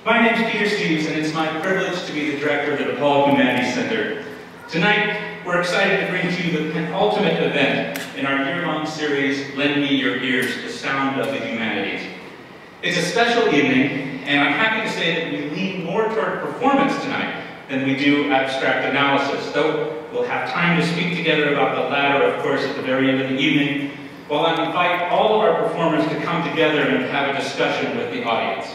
My name is Steeves, and it's my privilege to be the director of the DePaul Humanities Center. Tonight, we're excited to bring to you the penultimate event in our year-long series, Lend Me Your Ears, The Sound of the Humanities. It's a special evening, and I'm happy to say that we lean more toward performance tonight than we do abstract analysis, though we'll have time to speak together about the latter, of course, at the very end of the evening, while I invite all of our performers to come together and have a discussion with the audience.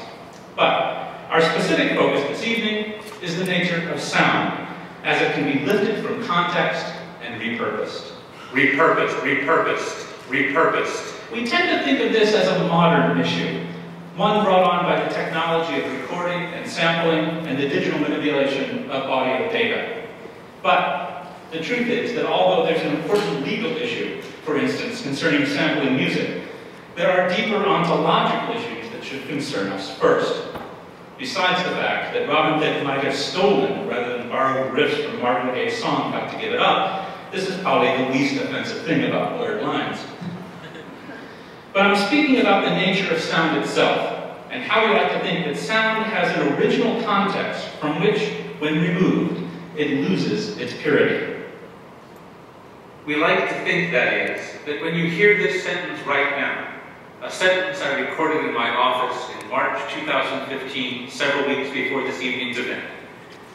But our specific focus this evening is the nature of sound, as it can be lifted from context and repurposed. Repurposed, repurposed, repurposed. We tend to think of this as a modern issue, one brought on by the technology of recording and sampling and the digital manipulation of audio data. But the truth is that although there's an important legal issue, for instance, concerning sampling music, there are deeper ontological issues that should concern us first. Besides the fact that Robin Thicke might have stolen rather than borrowed riffs from Marvin Gaye's song, Got to Give It Up, this is probably the least offensive thing about blurred lines. But I'm speaking about the nature of sound itself, and how we like to think that sound has an original context from which, when removed, it loses its purity. We like to think, that is, that when you hear this sentence right now, a sentence I recorded in my office in March 2015, several weeks before this evening's event,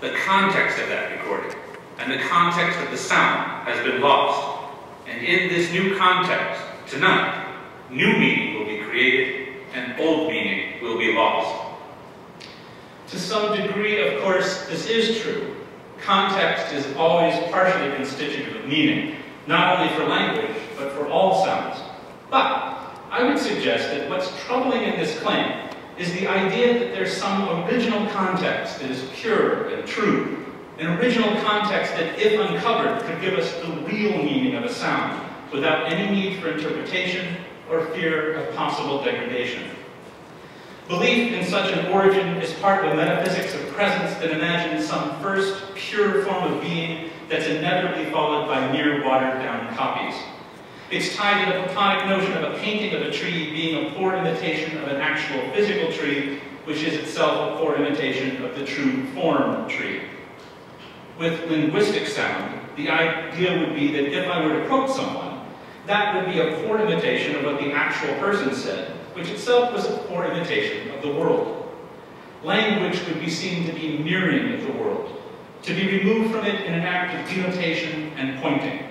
the context of that recording and the context of the sound has been lost. And in this new context, tonight, new meaning will be created and old meaning will be lost. To some degree, of course, this is true. Context is always partially constitutive of meaning, not only for language, but for all sounds. But I would suggest that what's troubling in this claim is the idea that there's some original context that is pure and true, an original context that, if uncovered, could give us the real meaning of a sound without any need for interpretation or fear of possible degradation. Belief in such an origin is part of a metaphysics of presence that imagines some first pure form of being that's inevitably followed by mere watered-down copies. It's tied to the Platonic notion of a painting of a tree being a poor imitation of an actual physical tree, which is itself a poor imitation of the true form tree. With linguistic sound, the idea would be that if I were to quote someone, that would be a poor imitation of what the actual person said, which itself was a poor imitation of the world. Language would be seen to be mirroring of the world, to be removed from it in an act of denotation and pointing.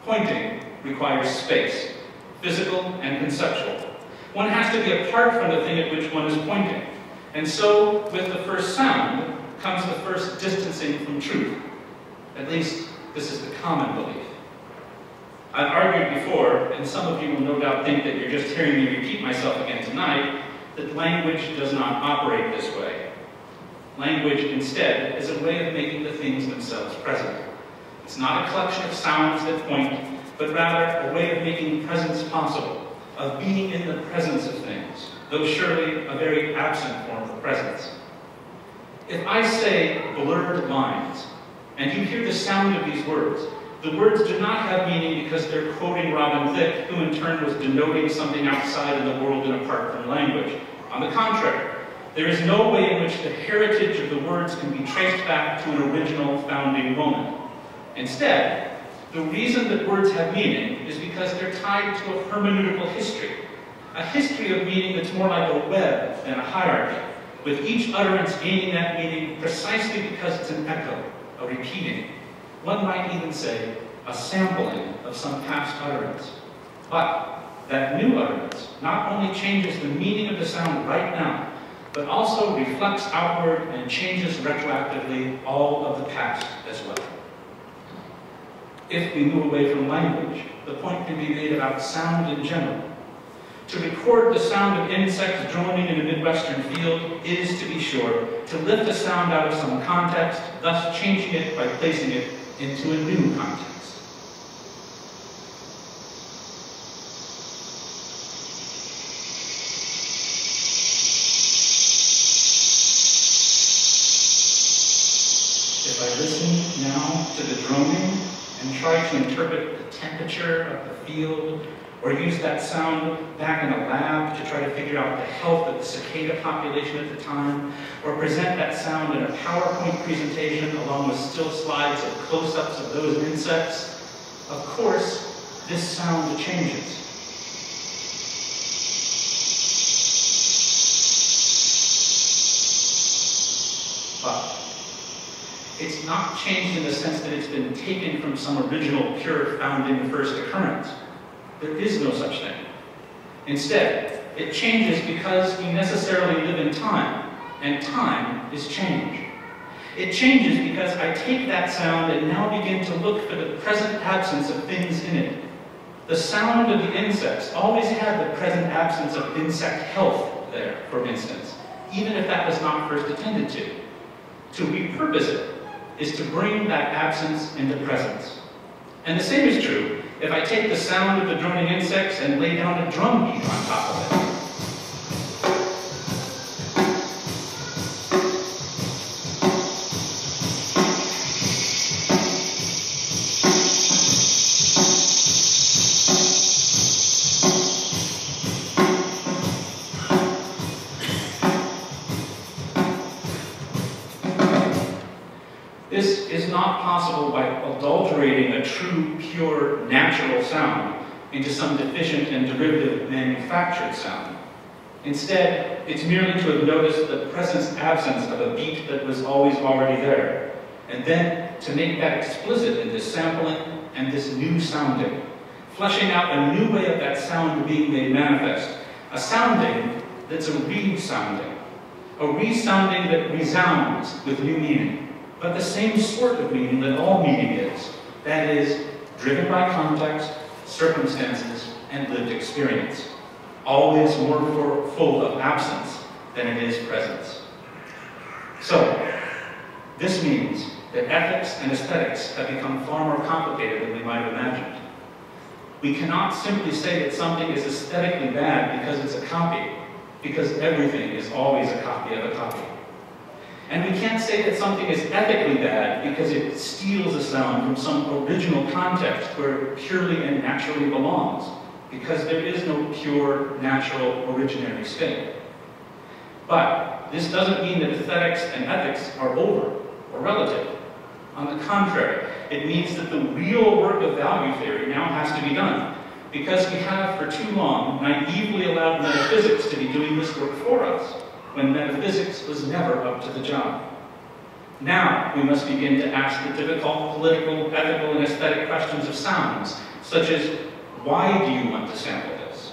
Pointing requires space, physical and conceptual. One has to be apart from the thing at which one is pointing. And so, with the first sound, comes the first distancing from truth. At least, this is the common belief. I've argued before, and some of you will no doubt think that you're just hearing me repeat myself again tonight, that language does not operate this way. Language, instead, is a way of making the things themselves present. It's not a collection of sounds that point, but rather a way of making presence possible, of being in the presence of things, though surely a very absent form of presence. If I say blurred lines, and you hear the sound of these words, the words do not have meaning because they're quoting Robin Thicke, who in turn was denoting something outside in the world and apart from language. On the contrary, there is no way in which the heritage of the words can be traced back to an original founding moment. Instead, the reason that words have meaning is because they're tied to a hermeneutical history, a history of meaning that's more like a web than a hierarchy, with each utterance gaining that meaning precisely because it's an echo, a repeating. One might even say a sampling of some past utterance. But that new utterance not only changes the meaning of the sound right now, but also reflects outward and changes retroactively all of the past as well. If we move away from language, the point can be made about sound in general. To record the sound of insects droning in a Midwestern field is, to be sure, to lift a sound out of some context, thus changing it by placing it into a new context. If I listen now to the droning and try to interpret the temperature of the field or use that sound back in a lab to try to figure out the health of the cicada population at the time, or present that sound in a PowerPoint presentation along with still slides of close-ups of those insects, of course, this sound changes. But it's not changed in the sense that it's been taken from some original pure found in the first occurrence. There is no such thing. Instead, it changes because we necessarily live in time, and time is change. It changes because I take that sound and now begin to look for the present absence of things in it. The sound of the insects always had the present absence of insect health there, for instance, even if that was not first attended to. To repurpose it is to bring that absence into presence. And the same is true if I take the sound of the droning insects and lay down a drum beat on top of it. This is not possible by adulterating a true, pure, natural sound into some deficient and derivative manufactured sound. Instead, it's merely to have noticed the presence-absence of a beat that was always already there, and then to make that explicit in this sampling and this new sounding, fleshing out a new way of that sound being made manifest, a sounding that's a resounding that resounds with new meaning. But the same sort of meaning that all meaning is, that is, driven by context, circumstances, and lived experience, always more full of absence than it is presence. So, this means that ethics and aesthetics have become far more complicated than we might have imagined. We cannot simply say that something is aesthetically bad because it's a copy, because everything is always a copy of a copy. And we can't say that something is ethically bad because it steals a sound from some original context where it purely and naturally belongs, because there is no pure, natural, originary state. But this doesn't mean that aesthetics and ethics are over or relative. On the contrary, it means that the real work of value theory now has to be done, because we have for too long naively allowed metaphysics to be doing this work for us, when metaphysics was never up to the job. Now we must begin to ask the difficult political, ethical, and aesthetic questions of sounds, such as, why do you want to sample this?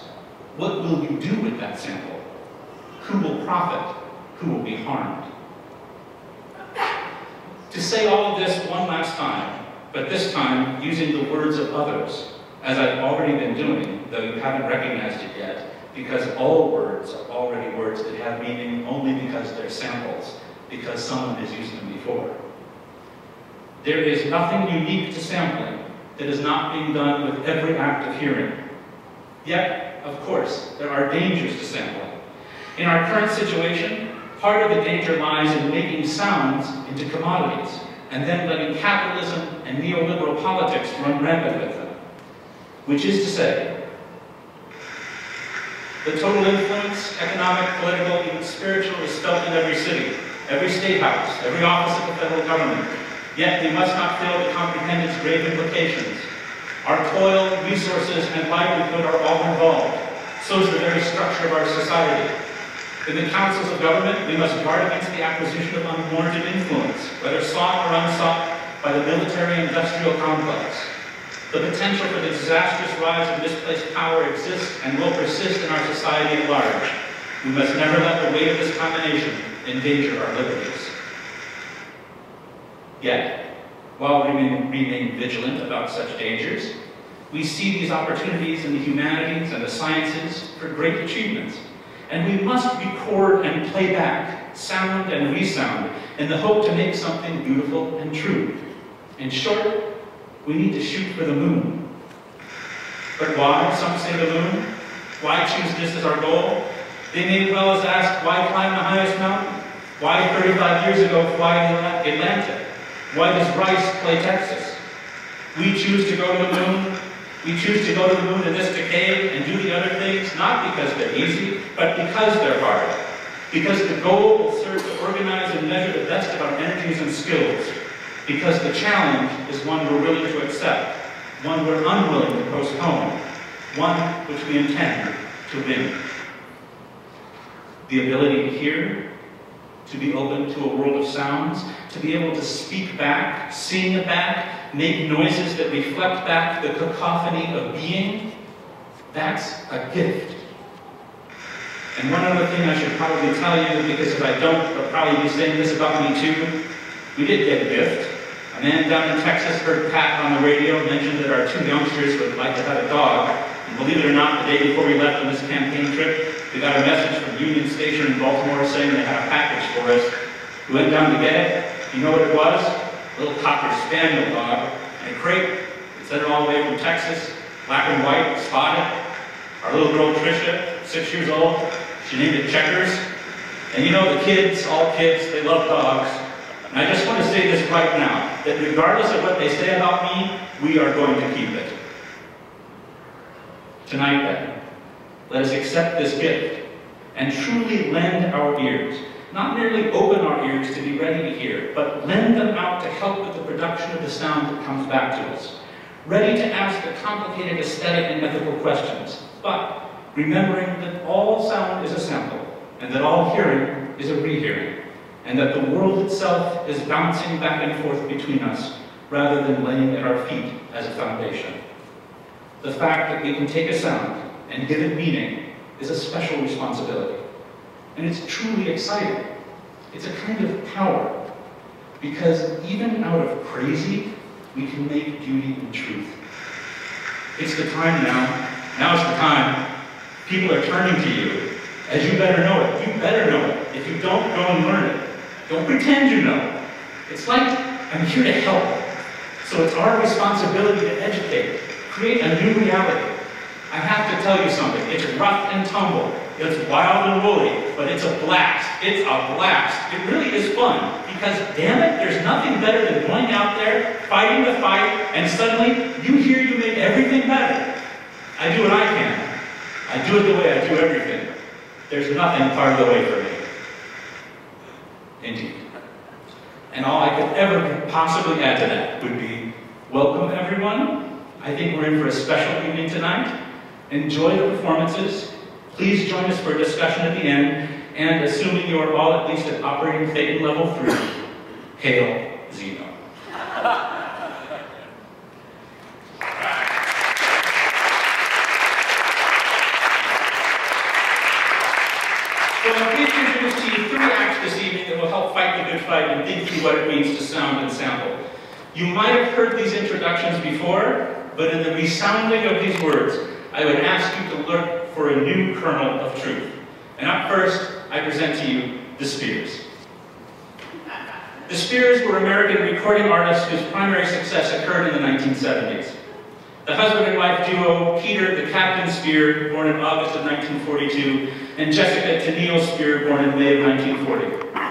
What will you do with that sample? Who will profit? Who will be harmed? To say all of this one last time, but this time using the words of others, as I've already been doing, though you haven't recognized it yet, because all words are already words that have meaning only because they're samples, because someone has used them before. There is nothing unique to sampling that is not being done with every act of hearing. Yet, of course, there are dangers to sampling. In our current situation, part of the danger lies in making sounds into commodities, and then letting capitalism and neoliberal politics run rampant with them. Which is to say, the total influence, economic, political, even spiritual, is felt in every city, every state house, every office of the federal government. Yet we must not fail to comprehend its grave implications. Our toil, resources, and livelihood are all involved. So is the very structure of our society. In the councils of government, we must guard against the acquisition of unwarranted influence, whether sought or unsought, by the military-industrial complex. The potential for the disastrous rise of misplaced power exists and will persist in our society at large. We must never let the weight of this combination endanger our liberties. Yet, while we remain vigilant about such dangers, we see these opportunities in the humanities and the sciences for great achievements. And we must record and play back, sound and resound, in the hope to make something beautiful and true. In short, we need to shoot for the moon. But why, some say, the moon? Why choose this as our goal? They may well as ask, why climb the highest mountain? Why 35 years ago fly the Atlantic? Why does Rice play Texas? We choose to go to the moon We choose to go to the moon in this decade and do the other things, not because they're easy, but because they're hard. Because the goal will serve to organize and measure the best of our energies and skills. Because the challenge is one we're willing to accept, one we're unwilling to postpone, one which we intend to win. The ability to hear, to be open to a world of sounds, to be able to speak back, sing back, make noises that reflect back the cacophony of being, that's a gift. And one other thing I should probably tell you, because if I don't, they'll probably be saying this about me too. We did get a gift. A man down in Texas heard Pat on the radio mention that our 2 youngsters would like to have a dog. And believe it or not, the day before we left on this campaign trip, we got a message from Union Station in Baltimore saying they had a package for us. We went down to get it. You know what it was? A little Cocker Spaniel dog in a crate. We sent it all the way from Texas, black and white, spotted. Our little girl Tricia, 6 years old, she named it Checkers. And you know the kids, all kids, they love dogs. And I just want to say this right now, that regardless of what they say about me, we are going to keep it. Tonight then, let us accept this gift and truly lend our ears. Not merely open our ears to be ready to hear, but lend them out to help with the production of the sound that comes back to us. Ready to ask the complicated aesthetic and ethical questions, but remembering that all sound is a sample, and that all hearing is a rehearing, and that the world itself is bouncing back and forth between us, rather than laying at our feet as a foundation. The fact that we can take a sound and give it meaning is a special responsibility. And it's truly exciting. It's a kind of power, because even out of crazy, we can make beauty and truth. It's the time now. Now's the time. People are turning to you, as you better know it. You better know it. If you don't, go and learn it. Don't pretend you know. It's like I'm here to help. So it's our responsibility to educate, create a new reality. I have to tell you something. It's rough and tumble. It's wild and woolly, but it's a blast. It's a blast. It really is fun, because damn it, there's nothing better than going out there, fighting the fight, and suddenly you hear you make everything better. I do what I can. I do it the way I do everything. There's nothing part of the way for me. Indeed. And all I could ever possibly add to that would be, welcome everyone. I think we're in for a special evening tonight. Enjoy the performances. Please join us for a discussion at the end, and assuming you are all at least at operating Phaeton level 3, hail Zeno. So I'm pleased to introduce to you 3 acts this evening that will help fight the good fight and think through what it means to sound and sample. You might have heard these introductions before, but in the resounding of these words, I would ask you to look for a new kernel of truth. And up first, I present to you the Speers. The Speers were American recording artists whose primary success occurred in the 1970s. The husband and wife duo, Peter the Captain Speer, born in August of 1942, and Jessica Tenille Speer, born in May of 1940.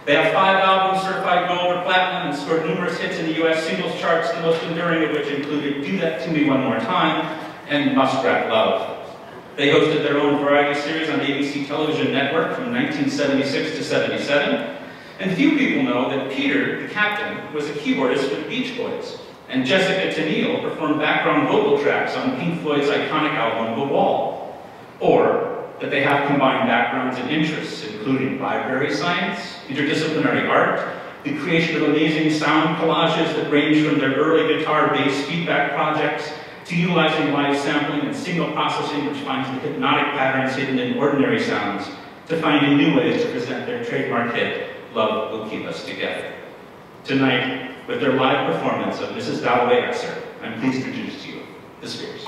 They have 5 albums certified gold or platinum and scored numerous hits in the US singles charts, the most enduring of which included Do That To Me One More Time and Muskrat Love. They hosted their own variety series on ABC Television Network from 1976 to 77. And few people know that Peter, the Captain, was a keyboardist for the Beach Boys. And Jessica Tenille performed background vocal tracks on Pink Floyd's iconic album, The Wall. Or that they have combined backgrounds and interests, including library science, interdisciplinary art, the creation of amazing sound collages that range from their early guitar-based feedback projects to utilizing live sampling and signal processing, which finds the hypnotic patterns hidden in ordinary sounds, to finding new ways to present their trademark hit, Love Will Keep Us Together. Tonight, with their live performance of Mrs. Dalloway Excer, I'm pleased to introduce to you the Speers.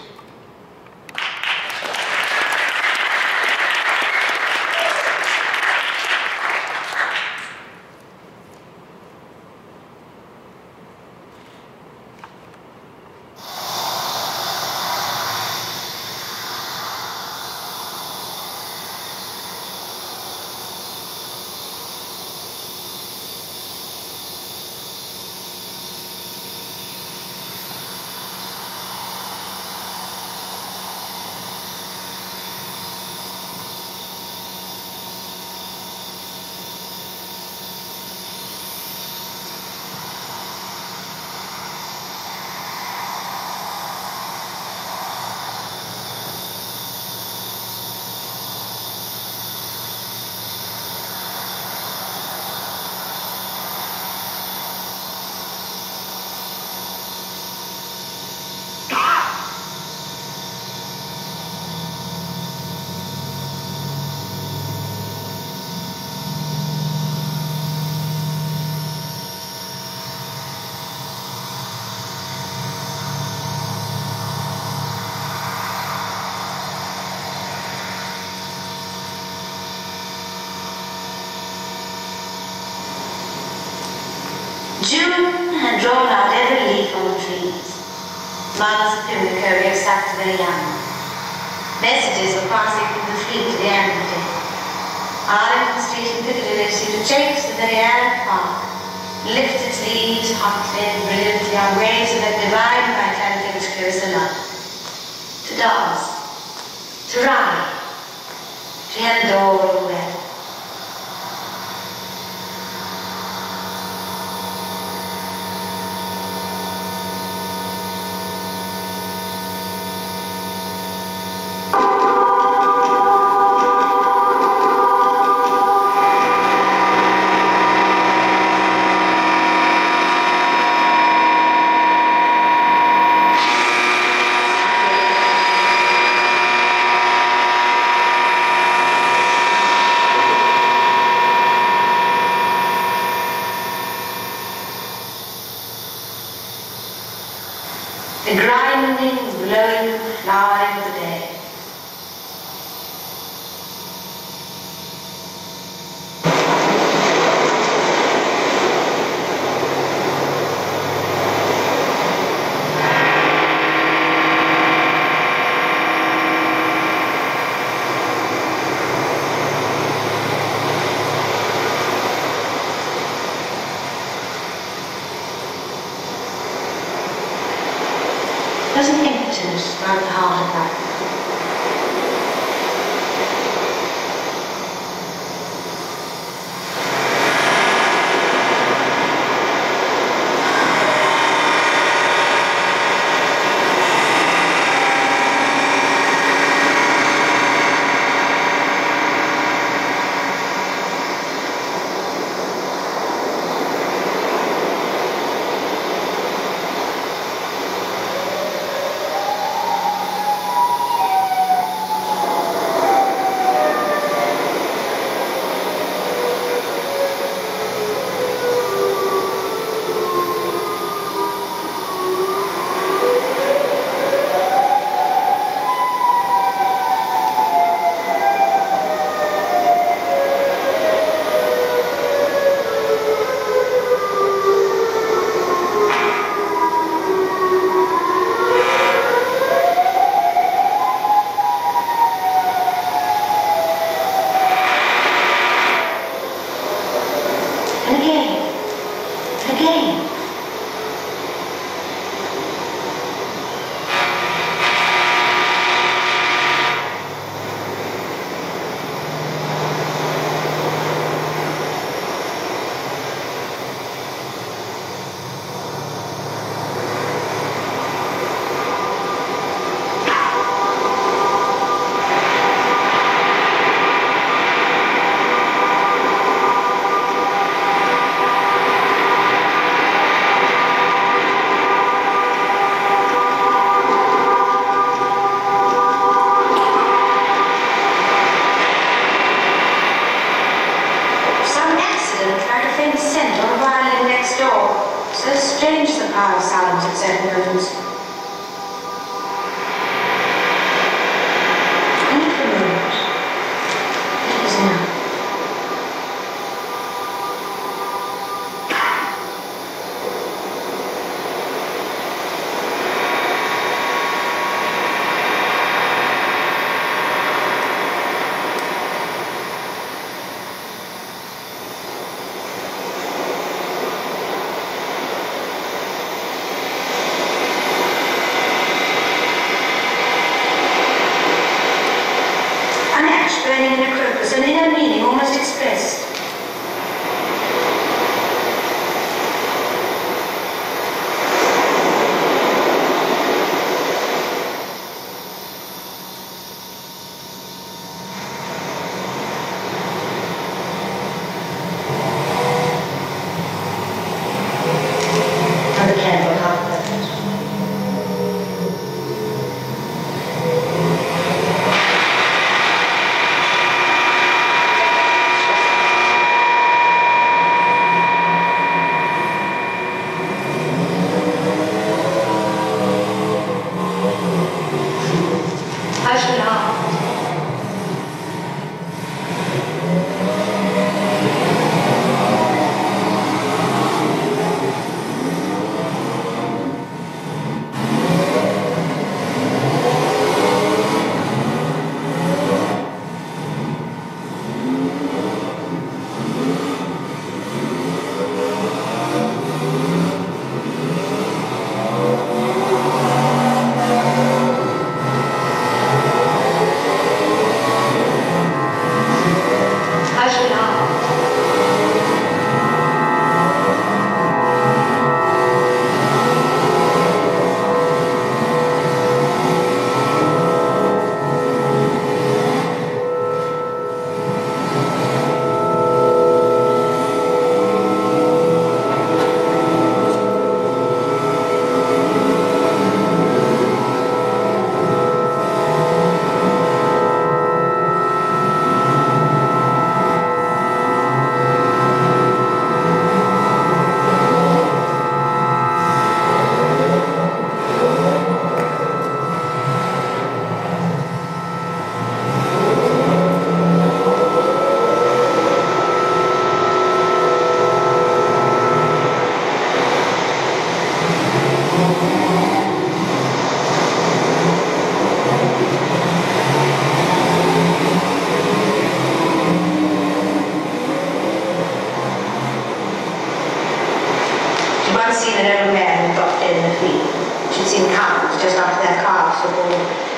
June had drawn out every leaf on the trees. Mothers of pimlico except their young. Messages were passing from the fleet to the Amity. Arlington Street and Piccadilly seemed to chase the very air of the park, lift its leaves hotly and brilliantly on waves of that divine vitality which Clarissa loved. To dance, to ride, she had adored all well. The grinding, blowing, flowering of the day. There's an emptiness round the heart of life. after their calves were born.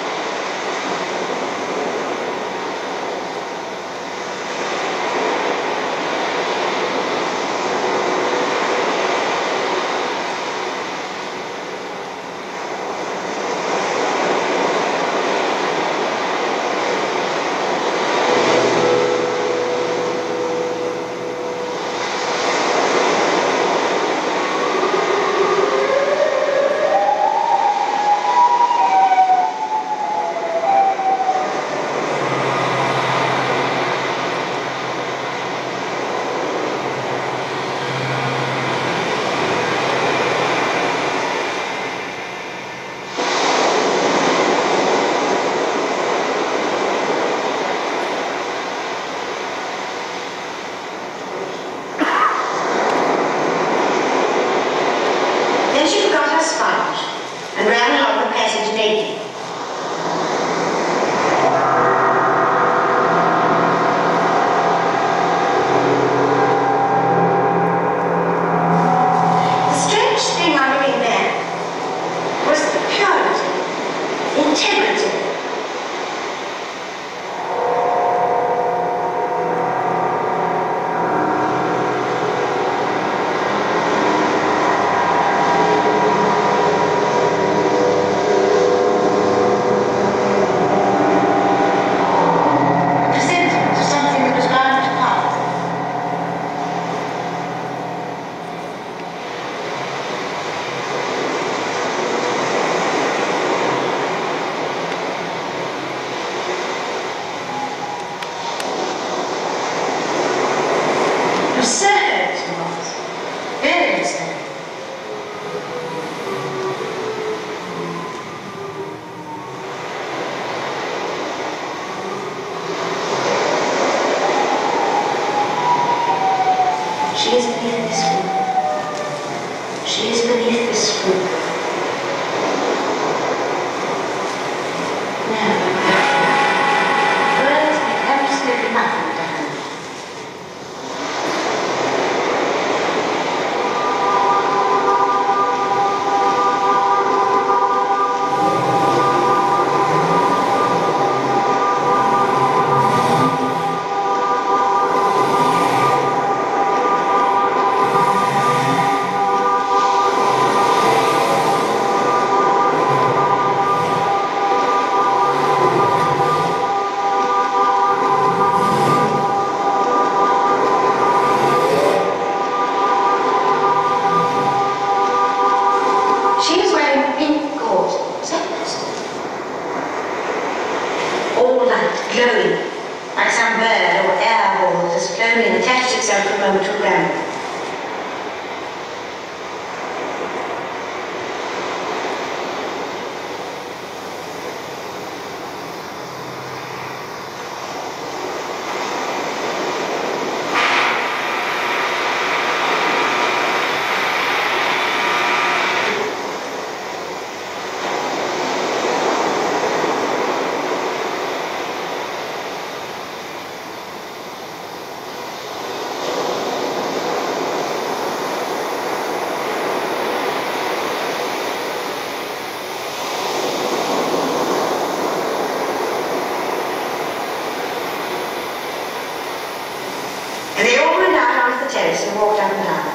terrace and walked up and down.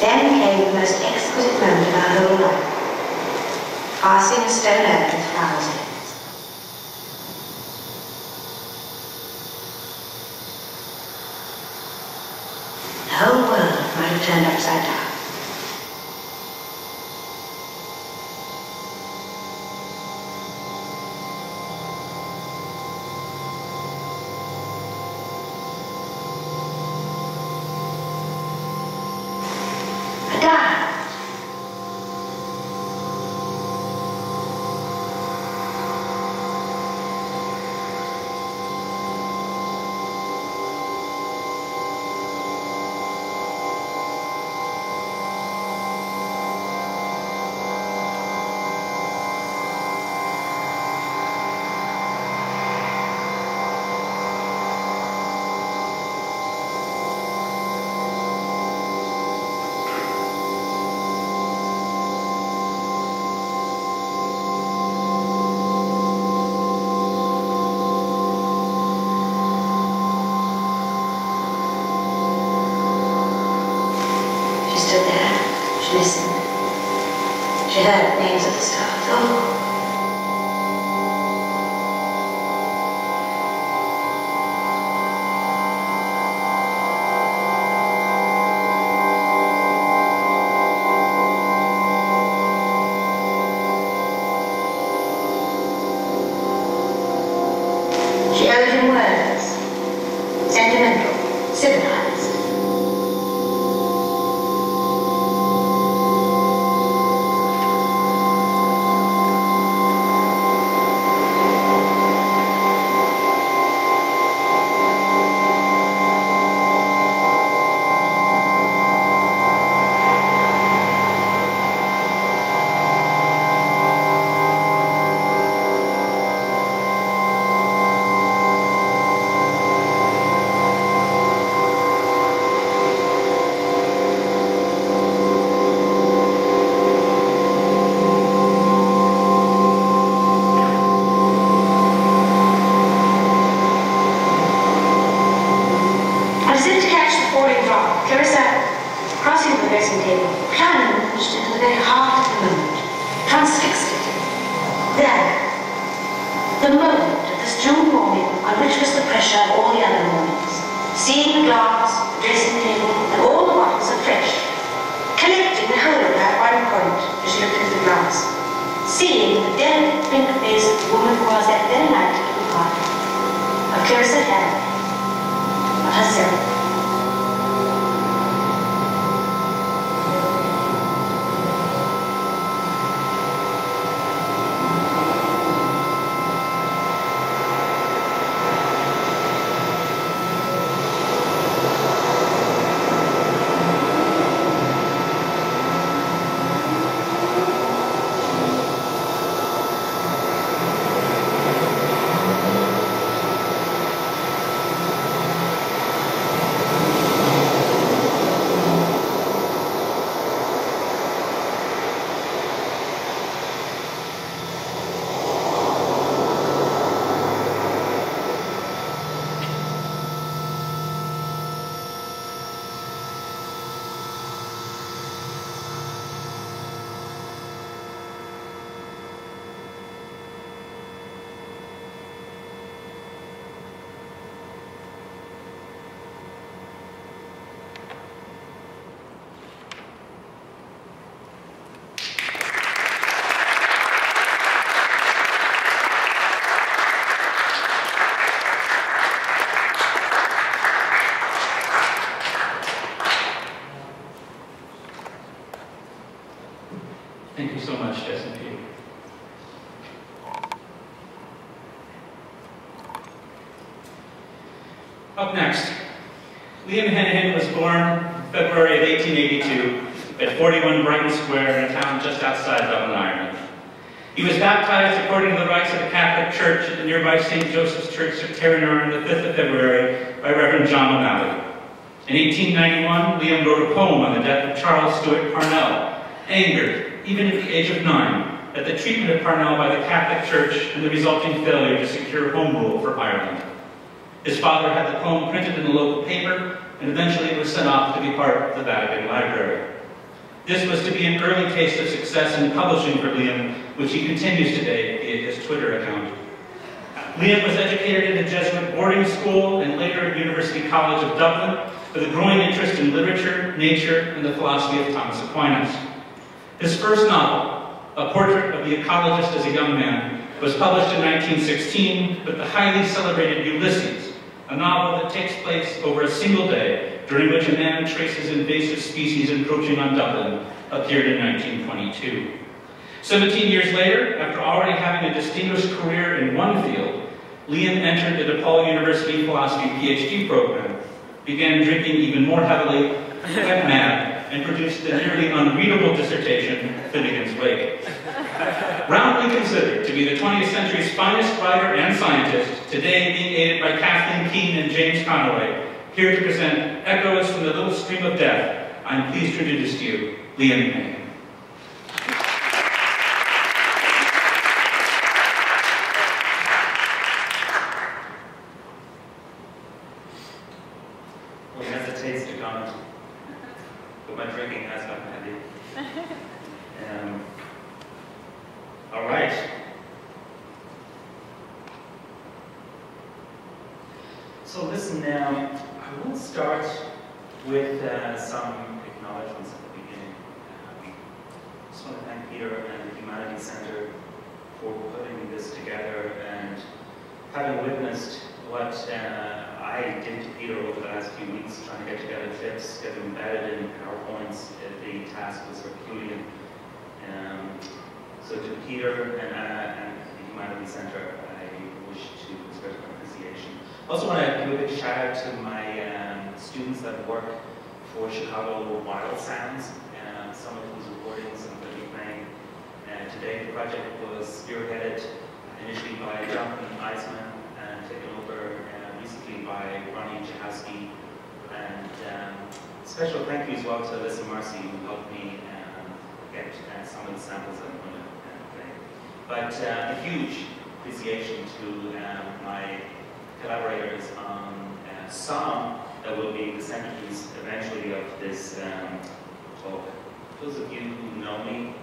Then came the most exquisite moment of our whole life, passing a stone urn with flowers in it. The whole world might have turned upside down. She listened. She heard names of the stars. Oh. She owed him words, sentimental, civilized. Thank you so much, Jess and Pete. Up next, Liam Heneghan was born February of 1882 at 41 Brighton Square in a town just outside Dublin, Ireland. He was baptized according to the rites of the Catholic Church at the nearby St. Joseph's Church of Terranor on the 5th of February by Reverend John O'Malley. In 1891, Liam wrote a poem on the death of Charles Stewart Parnell, angered, even at the age of 9, at the treatment of Parnell by the Catholic Church and the resulting failure to secure home rule for Ireland. His father had the poem printed in the local paper, and eventually it was sent off to be part of the Vatican Library. This was to be an early taste of success in publishing for Liam, which he continues today via his Twitter account. Liam was educated at a Jesuit boarding school and later at University College of Dublin with a growing interest in literature, nature, and the philosophy of Thomas Aquinas. His first novel, A Portrait of the Ecologist as a Young Man, was published in 1916 with the highly celebrated Ulysses, a novel that takes place over a single day, during which a man traces invasive species encroaching on Dublin, appeared in 1922. 17 years later, after already having a distinguished career in one field, Liam entered the DePaul University philosophy PhD program, began drinking even more heavily, went mad, and produced the nearly unreadable dissertation, Finnegan's Wake. Roundly considered to be the 20th century's finest writer and scientist, today being aided by Kathleen, Keane, and James Conway, here to present Echoes from the Little Stream of Death, I'm pleased to introduce to you, Liam Heneghan. but my drinking has gotten heavy. All right. So listen now, I will start with some acknowledgements at the beginning. I just want to thank Peter and the Humanities Center for putting this together and having witnessed what I did to Peter over the last few weeks, trying to get together tips, get them embedded in PowerPoints. The task was Herculean. So to Peter and the Humanities Center, I wish to express my appreciation. I also want to give a big shout out to my students that work for Chicago Wild Sounds, some of whose recordings I'm going to be playing today. The project was spearheaded initially by Jonathan Eisman and taken over recently by Ronnie Jahowski. And special thank you as well to Alyssa Marcy, who helped me get some of the samples that I'm going to play. But a huge appreciation to my collaborators on a song that will be the centerpiece eventually of this talk. Those of you who know me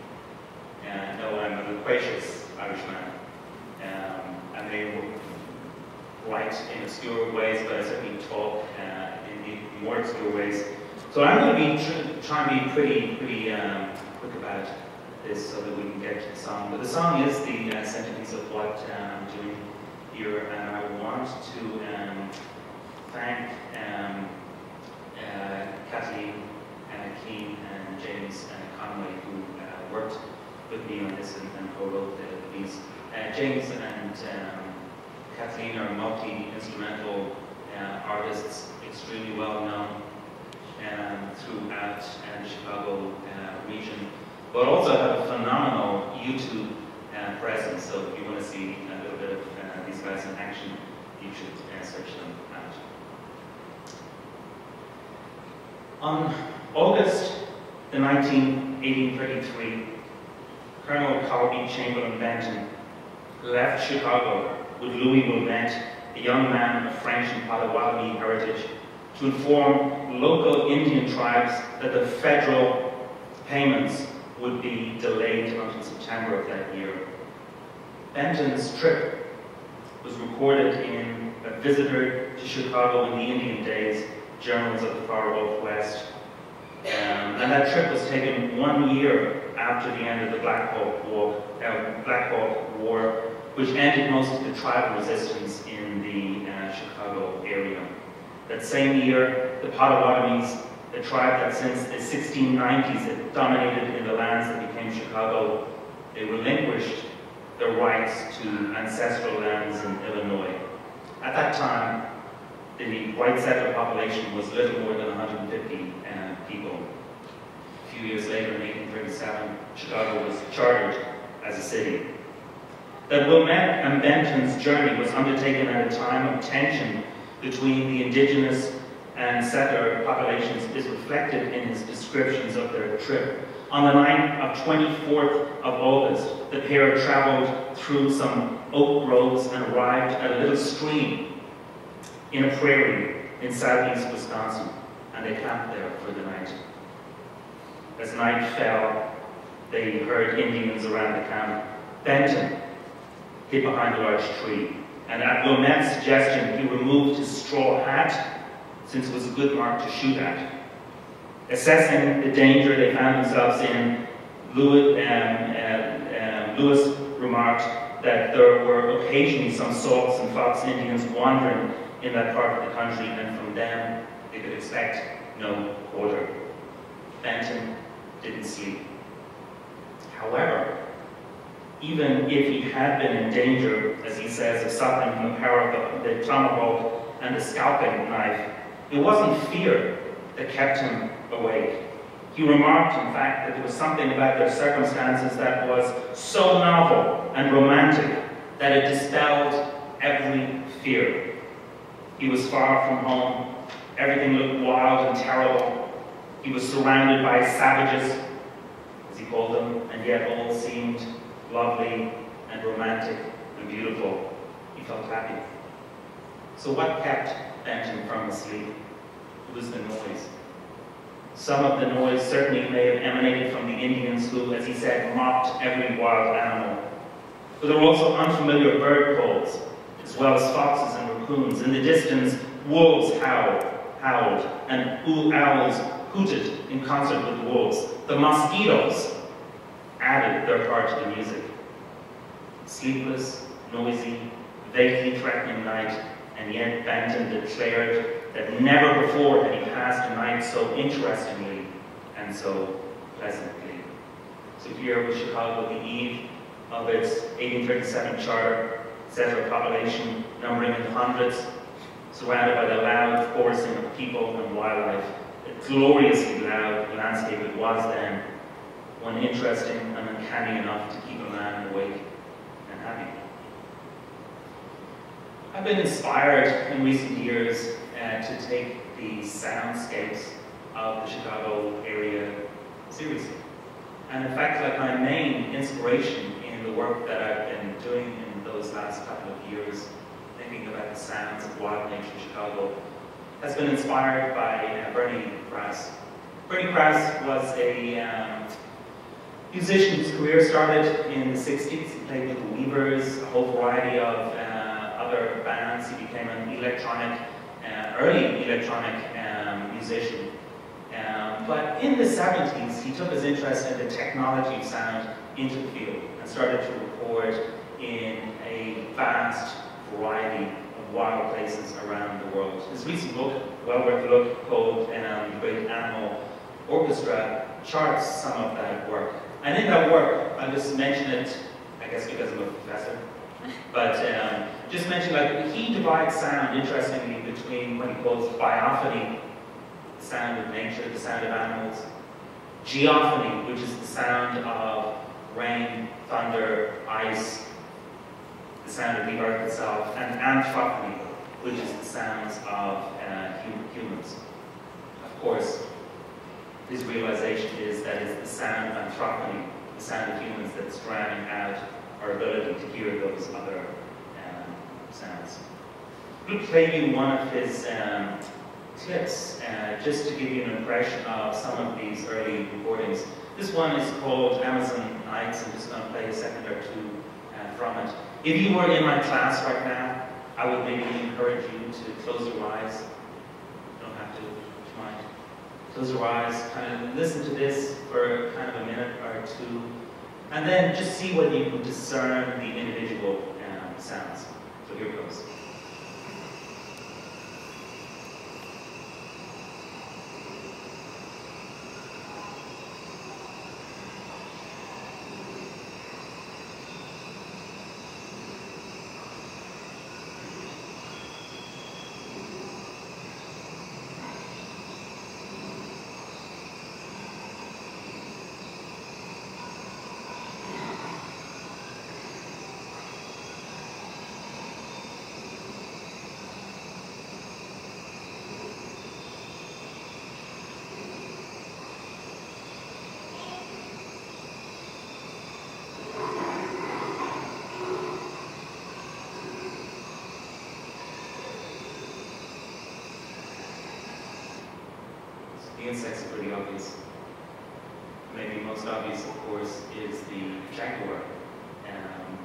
know I'm a loquacious Irishman. I may write in obscure ways, but I certainly talk in more obscure ways. So I'm going to be trying to be pretty quick about this so that we can get to the song. But the song is the centerpiece of what I'm doing here, and I want to thank Kathleen, Keane, and James and Conway, who worked with me on this and co-wrote the piece. James and Kathleen are multi-instrumental artists, extremely well known throughout the Chicago region, but also have a phenomenal YouTube presence. So if you want to see a little bit of these guys in action, you should search them out. On August the 19th, 1833, Colonel Colby Chamberlain Benton left Chicago with Louis Wilmette, a young man of French and Potawatomi heritage, to inform local Indian tribes that the federal payments would be delayed until September of that year. Benton's trip was recorded in A Visitor to Chicago in the Indian Days, Journals of the Far Old West. And that trip was taken 1 year after the end of the Black Hawk War, which ended most of the tribal resistance in the Chicago area. That same year, the Potawatomis, the tribe that since the 1690s had dominated in the lands that became Chicago, they relinquished their rights to ancestral lands in Illinois. At that time, the white settler population was little more than 150 people. A few years later, in 1837, Chicago was chartered as a city. That Wilmette and Benton's journey was undertaken at a time of tension between the indigenous and settler populations is reflected in his descriptions of their trip. On the night of 24th of August, the pair traveled through some oak groves and arrived at a little stream in a prairie in southeast Wisconsin, and they camped there for the night. As night fell, they heard Indians around the camp. Benton hid behind a large tree, and at Wilmette's suggestion, he removed his straw hat, since it was a good mark to shoot at. Assessing the danger they found themselves in, Lewis remarked that there were occasionally some Sauk's and Fox Indians wandering in that part of the country, and from them they could expect no quarter. Benton didn't sleep. However, even if he had been in danger, as he says, of suffering from the power of the tomahawk and the scalping knife, it wasn't fear that kept him awake. He remarked, in fact, that there was something about their circumstances that was so novel and romantic that it dispelled every fear. He was far from home. Everything looked wild and terrible. He was surrounded by savages, as he called them, and yet all seemed lovely and romantic and beautiful. He felt happy. So what kept Benton from asleep? It was the noise. Some of the noise certainly may have emanated from the Indians who, as he said, mocked every wild animal. But there were also unfamiliar bird calls, as well as foxes and raccoons. In the distance, wolves howled, and owls hooted in concert with the wolves. The mosquitoes added their part to the music. Sleepless, noisy, vaguely threatening night, and yet Benton declared that never before had he passed a night so interestingly and so pleasantly. So here was Chicago, the eve of its 1837 charter, settler population numbering in the hundreds, surrounded by the loud chorusing of people and wildlife. A gloriously loud landscape it was then, one interesting and uncanny enough to keep a man awake and happy. I've been inspired in recent years to take the soundscapes of the Chicago area seriously. And in fact, like my main inspiration in the work that I've been doing in those last couple of years, thinking about the sounds of wild nature in Chicago, has been inspired by Bernie Krause. Bernie Krause was a musician whose career started in the 60s. He played with the Weavers, a whole variety of other bands. He became an early electronic musician. But in the 70s, he took his interest in the technology of sound into the field and started to record in a vast variety of wild places around the world. His recent book, well worth a look, called Great Animal Orchestra, charts some of that work. And in that work, I'll just mention it, I guess because I'm a professor, but just mention, like, he divides sound, interestingly, between what he calls biophony, the sound of nature, the sound of animals, geophony, which is the sound of rain, thunder, ice, the sound of the earth itself, and anthrophony, which is the sounds of humans. Of course, his realization is that it's the sound of anthrophony, the sound of humans, that's drowning out our ability to hear those other sounds. I'm going to play you one of his clips, just to give you an impression of some of these early recordings. This one is called Amazon Nights. I'm just going to play a second or two from it. If you were in my class right now, I would maybe encourage you to close your eyes. You don't have to, if you mind. Close your eyes, kind of listen to this for kind of a minute or two, and then just see whether you can discern the individual sounds. So here goes. The insects are pretty obvious. Maybe most obvious, of course, is the jaguar.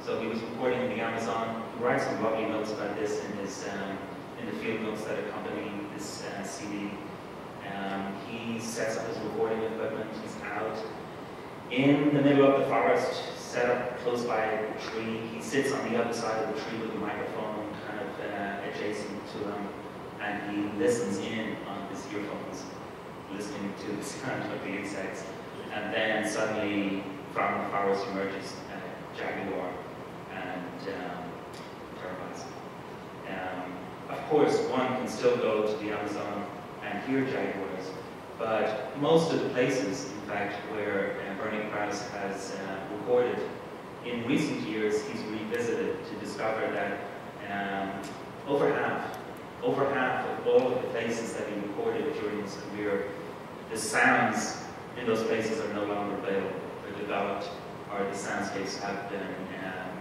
So he was recording in the Amazon. He writes some lovely notes about this in his in the field notes that accompany this CD. He sets up his recording equipment. He's out in the middle of the forest, set up close by a tree. He sits on the other side of the tree with a microphone kind of adjacent to him, and he listens in on his earphones, listening to the sound of the insects. And then suddenly from the forest emerges a jaguar and terrifies. Of course, one can still go to the Amazon and hear jaguars, but most of the places, in fact, where Bernie Krause has recorded, in recent years he's revisited to discover that over half of all of the places that he recorded during his career, the sounds in those places are no longer available. They're developed, or the soundscapes have been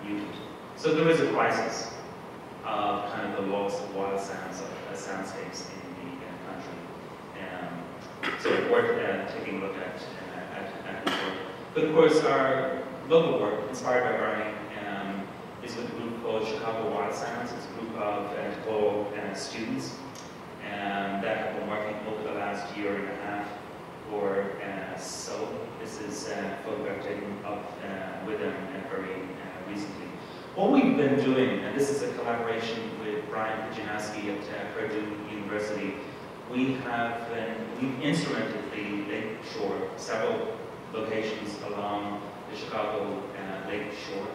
muted. So there is a crisis of kind of the loss of wild sounds, of soundscapes in the country. So worth taking a look at his work. But of course, our local work, inspired by Bernie, is with a group called Chicago Wild Sounds. It's a group of DePaul students that have been working over the last year and a half or so. This is a photograph taken up with them very recently. What we've been doing, and this is a collaboration with Brian Pijanowski at Cortelyou University, we've instrumented the Lake Shore, several locations along the Chicago Lake Shore.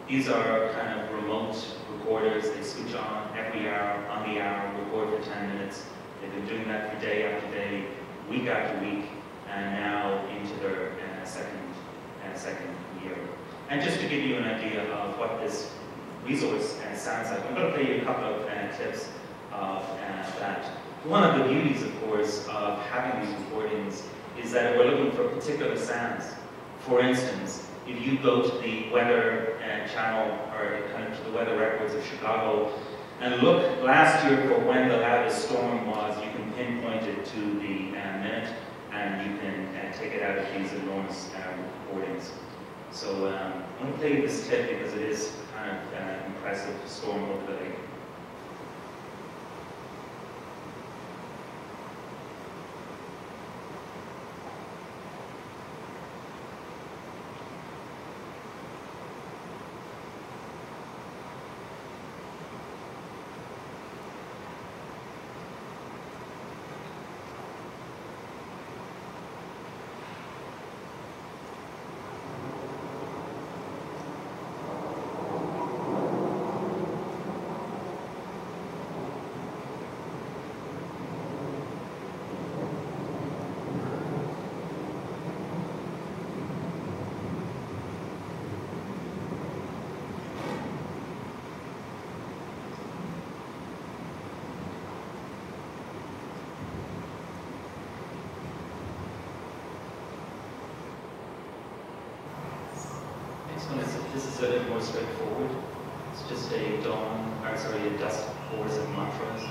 These are kind of remote recorders. They switch on every hour, on the hour, record for 10 minutes. They've been doing that for day after day, week after week, and now into their second year. And just to give you an idea of what this resource sounds like, I'm going to play you a couple of clips of that. One of the beauties, of course, of having these recordings is that we're looking for particular sounds. For instance, if you go to the weather channel, or kind of to the weather records of Chicago, and look last year for when the loudest storm was, you can pinpoint it to the minute, and you can take it out of these enormous recordings. So I'm going to play you this clip because it is kind of an impressive storm over the lake. This is a bit more straightforward. It's just a dust chorus of mantras.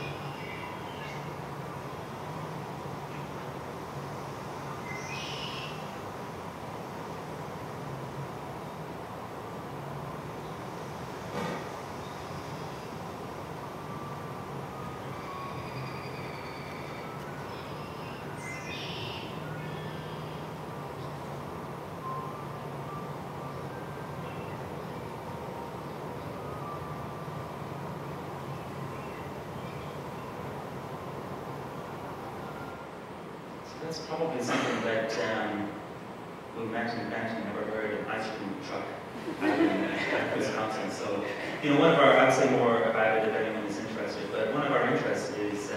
That's probably something that we met in Benton never heard an ice cream truck out in Wisconsin. So, one of our, I'll say more about it if anyone is interested, but one of our interests is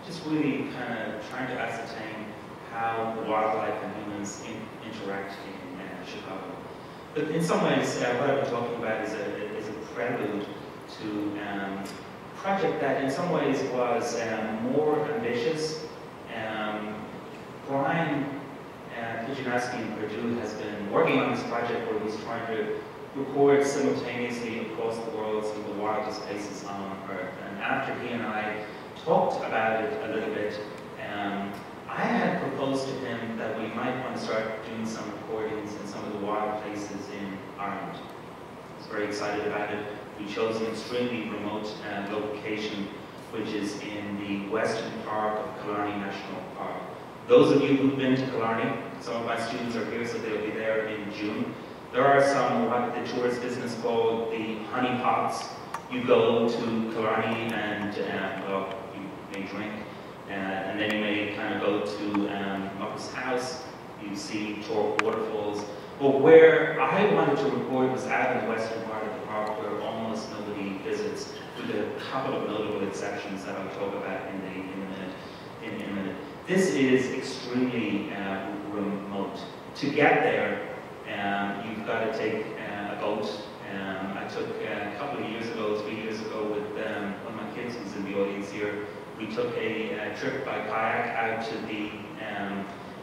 just really kind of trying to ascertain how wildlife and humans interact in Chicago. But in some ways, what I've been talking about is a prelude to a project that in some ways was more ambitious. Brian Pijanowski in Purdue has been working on this project where he's trying to record simultaneously across the world some of the wildest places on Earth. And after he and I talked about it a little bit, I had proposed to him that we might want to start doing some recordings in some of the wild places in Ireland. I was very excited about it. We chose an extremely remote location, which is in the western part of Killarney National Park. Those of you who've been to Killarney, some of my students are here, so they'll be there in June. There are some, what the tourist business called the honey pots. You go to Killarney and, well, you may drink, and then you may kind of go to Upper's house, you see Torque waterfalls. But where I wanted to record was out in the western part of the park where almost nobody visits, with a couple of notable exceptions that I'll talk about in a minute. This is extremely remote. To get there, you've got to take a boat. I took a couple of years ago, 3 years ago, with one of my kids who's in the audience here. We took a trip by kayak out to the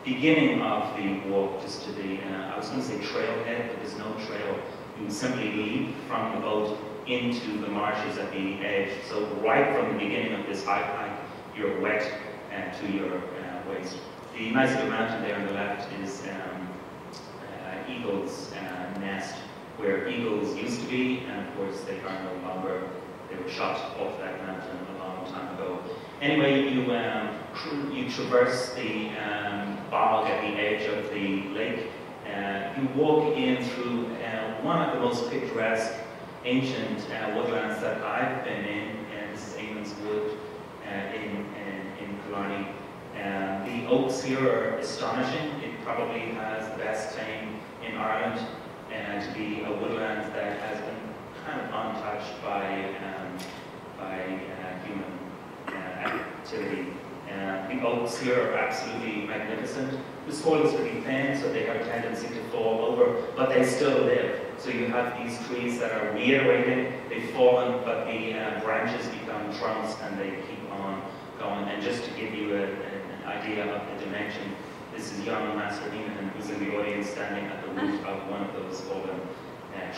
beginning of the walk, just to the, I was going to say trailhead, but there's no trail. You simply leap from the boat into the marshes at the edge. So right from the beginning of this hike, you're wet to your waste. The nice little mountain there on the left is Eagle's Nest, where eagles used to be, and of course they are no longer. They were shot off that mountain a long time ago. Anyway, you traverse the bog at the edge of the lake. You walk in through one of the most picturesque ancient woodlands that I've been in. This is Eamon's Wood in Killarney. The oaks here are astonishing. It probably has the best claim in Ireland to be a woodland that has been kind of untouched by human activity. The oaks here are absolutely magnificent. The soil is pretty thin, so they have a tendency to fall over, but they still live. So you have these trees that are reiterating, they've fallen, but the branches become trunks and they keep on going. And just to give you an idea of the dimension, this is young Master Heneghan, who's in the audience standing at the root of one of those fallen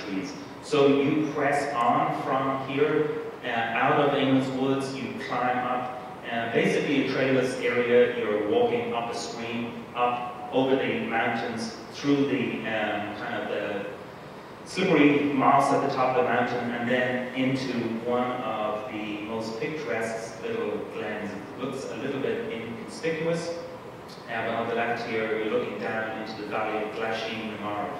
trees. So you press on from here, out of Eamon's Woods, you climb up. Basically a trailless area, you're walking up a stream, up over the mountains, through the kind of the slippery moss at the top of the mountain, and then into one of the most picturesque little glens. It looks a little bit inconspicuous, but on the left here, you're looking down into the valley of Glasheen Namarv,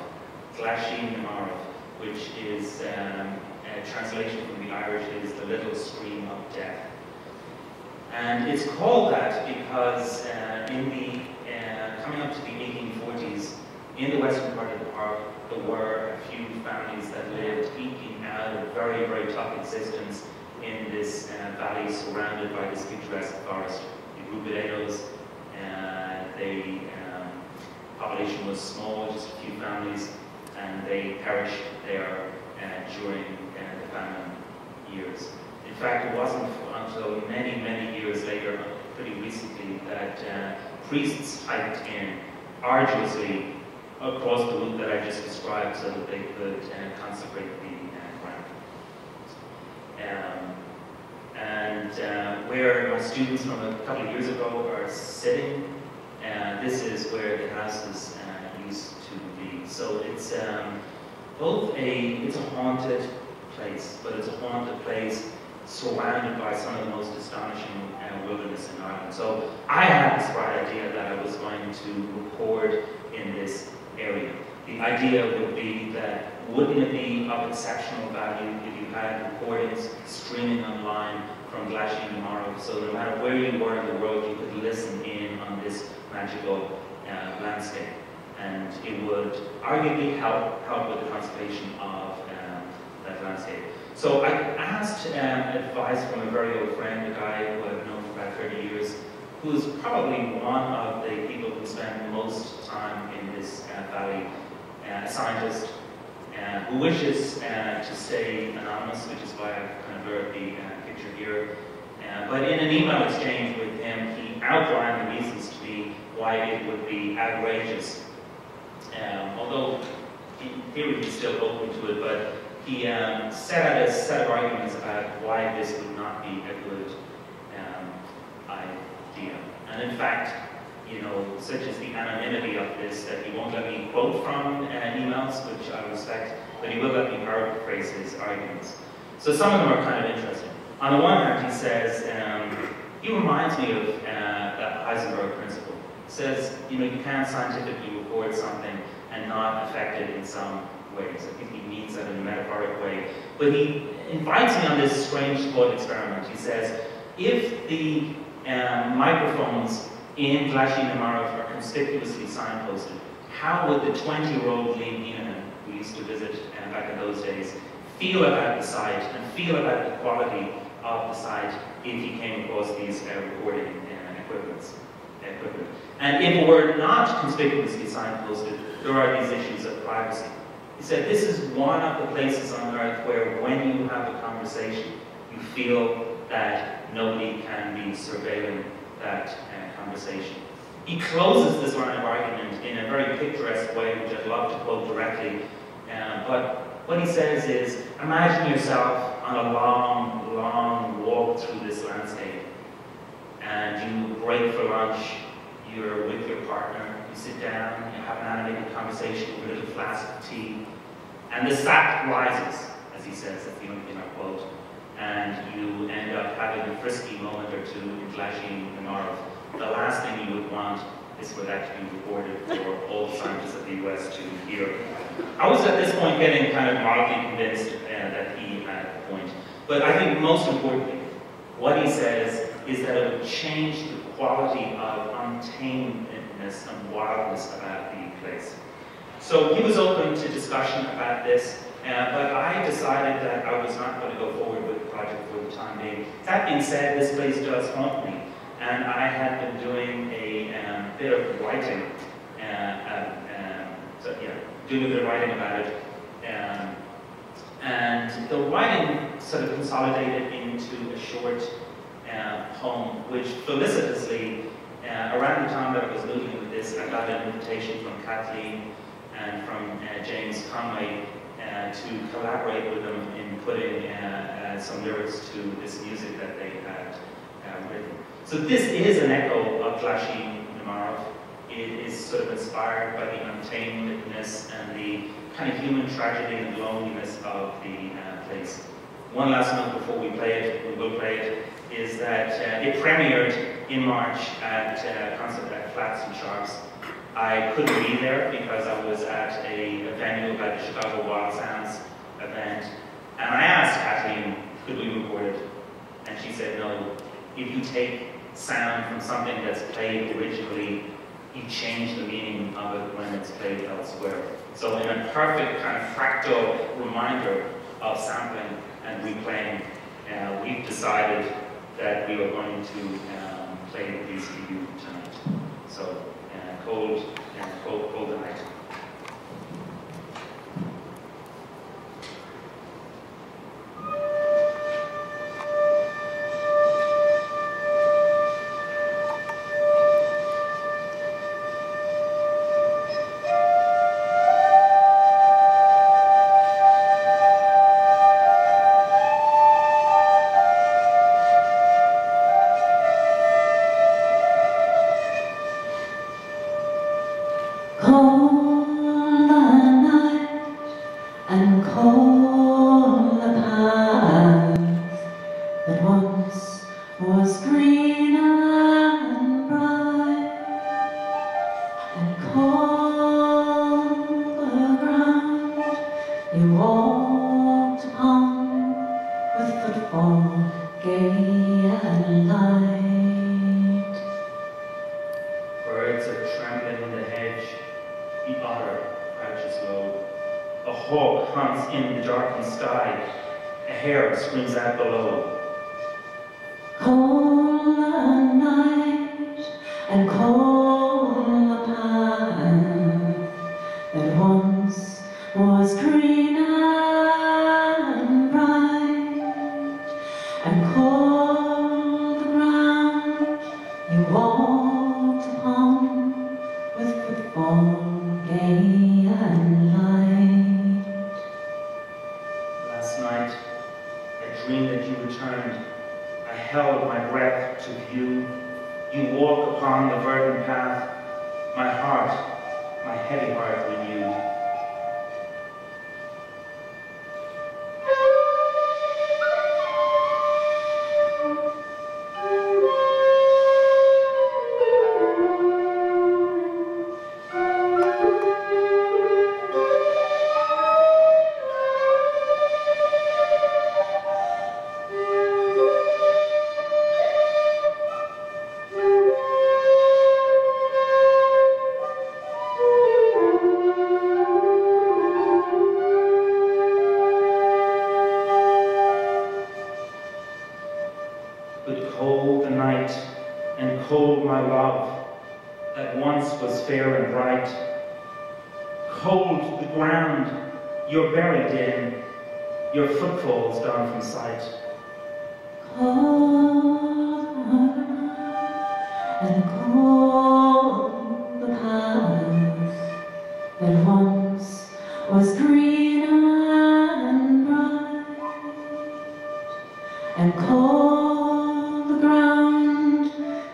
which is a translation from the Irish is the little stream of death. And it's called that because coming up to the 1840s, in the western part of the park, there were a few families that lived eking out a very, very tough existence in this valley surrounded by this picturesque forest. They grew potatoes, the population was small, just a few families, and they perished there during the famine years. In fact, it wasn't until many, many years later, pretty recently, that priests hiked in arduously across the route that I just described so that they could consecrate the ground. Where my students from a couple of years ago are sitting, this is where the houses used to be. So it's it's a haunted place, but it's a haunted place surrounded by some of the most astonishing wilderness in Ireland. So I had this bright idea that I was going to record in this area. The idea would be that wouldn't it be of exceptional value if you had recordings streaming online from Glasheen Namarv, so no matter where you were in the world, you could listen in on this magical landscape. And it would arguably help with the conservation of that landscape. So I asked advice from a very old friend, a guy who I've known for about 30 years, who's probably one of the people who spend most time in this valley, a scientist who wishes to stay anonymous, which is why I've kind of blurred the picture here. But in an email exchange with him, he outlined the reasons to me why it would be outrageous. Although in theory he's still open to it, but he set out a set of arguments about why this would not be a good idea. And in fact, you know, such as the anonymity of this, that he won't let me quote from emails, which I respect, but he will let me paraphrase his arguments. So some of them are kind of interesting. On the one hand, he says, he reminds me of that Heisenberg principle. He says, you know, you can't scientifically record something and not affect it in some ways. I think he means that in a metaphoric way. But he invites me on this strange thought experiment. He says, if the microphones in Glasheen Namarv are conspicuously signposted, how would the 20-year-old Liam Heneghan, who used to visit back in those days, feel about the site and feel about the quality of the site if he came across these recording equipment? And if it were not conspicuously signposted, there are these issues of privacy. He said this is one of the places on earth where when you have a conversation, you feel that nobody can be surveilling that conversation. He closes this line of argument in a very picturesque way, which I'd love to quote directly. But what he says is, imagine yourself on a long, long walk through this landscape, and you break for lunch, you're with your partner, you sit down, you have an animated conversation with a little flask of tea, and the sap rises, as he says, that's the only thing I quote, and you end up having a frisky moment or two in Glasheen the North. The last thing you would want is for that to be recorded for all the scientists of the US to hear. I was at this point getting kind of mildly convinced that he had a point. But I think most importantly, what he says is that it would change the quality of untamedness and wildness about the place. So he was open to discussion about this, but I decided that I was not going to go forward with the project for the time being. That being said, this place does haunt me, and I had been doing a bit of writing, doing a bit of writing about it, and the writing sort of consolidated into a short poem, which felicitously, around the time that I was moving with this, I got an invitation from Kathleen and from James Conway to collaborate with them in putting some lyrics to this music that they had written. So this is an echo of Glasheen Namarov. It is sort of inspired by the untamedness and the kind of human tragedy and loneliness of the place. One last note before we play it, we will play it, is that it premiered in March at concert at Flats and Sharps. I couldn't be there because I was at a venue about the Chicago Wild Sounds event, and I asked Kathleen, could we record it? And she said, no, if you take sound from something that's played originally, you change the meaning of it when it's played elsewhere. So in a perfect kind of fractal reminder of sampling and replaying, we've decided that we are going to play these for you tonight. So cold night.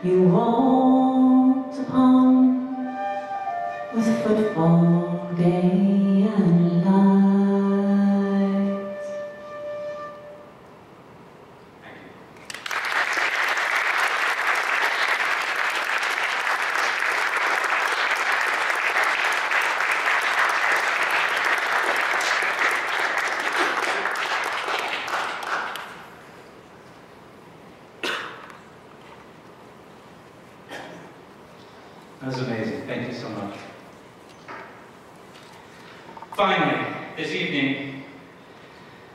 You walked upon footfall, day and light. That was amazing. Thank you so much. Finally, this evening,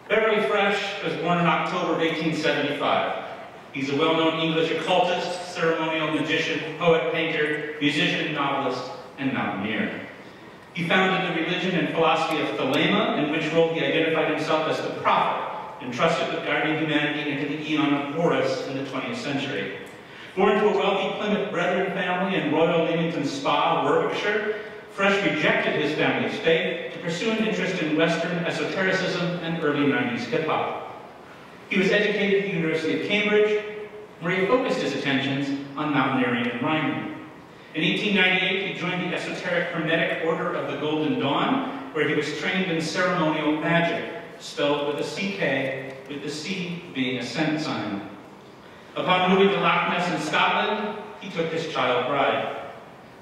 Beverly Fre was born in October of 1875. He's a well-known English occultist, ceremonial magician, poet, painter, musician, novelist, and mountaineer. He founded the religion and philosophy of Thelema, in which role he identified himself as the prophet, entrusted with guiding humanity into the Aeon of Horus in the 20th century. Born to a wealthy Plymouth Brethren family in Royal Leamington Spa, Warwickshire, Fre rejected his family's faith to pursue an interest in Western esotericism and early 90s hip-hop. He was educated at the University of Cambridge, where he focused his attentions on mountaineering and rhyming. In 1898, he joined the esoteric Hermetic Order of the Golden Dawn, where he was trained in ceremonial magic, spelled with a CK, with the C being a cent sign. Upon moving to Loch Ness in Scotland, he took his child bride.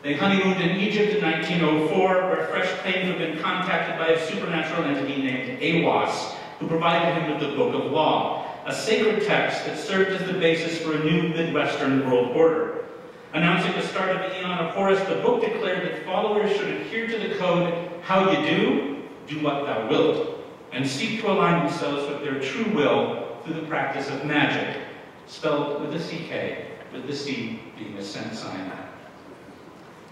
They honeymooned in Egypt in 1904, where Fre claimed to have been contacted by a supernatural entity named Aiwass, who provided him with the Book of Law, a sacred text that served as the basis for a new Midwestern world order. Announcing the start of the Aeon of Horus, the book declared that followers should adhere to the code, how you do what thou wilt, and seek to align themselves with their true will through the practice of magic, spelled with a CK, with the C being a cent sign.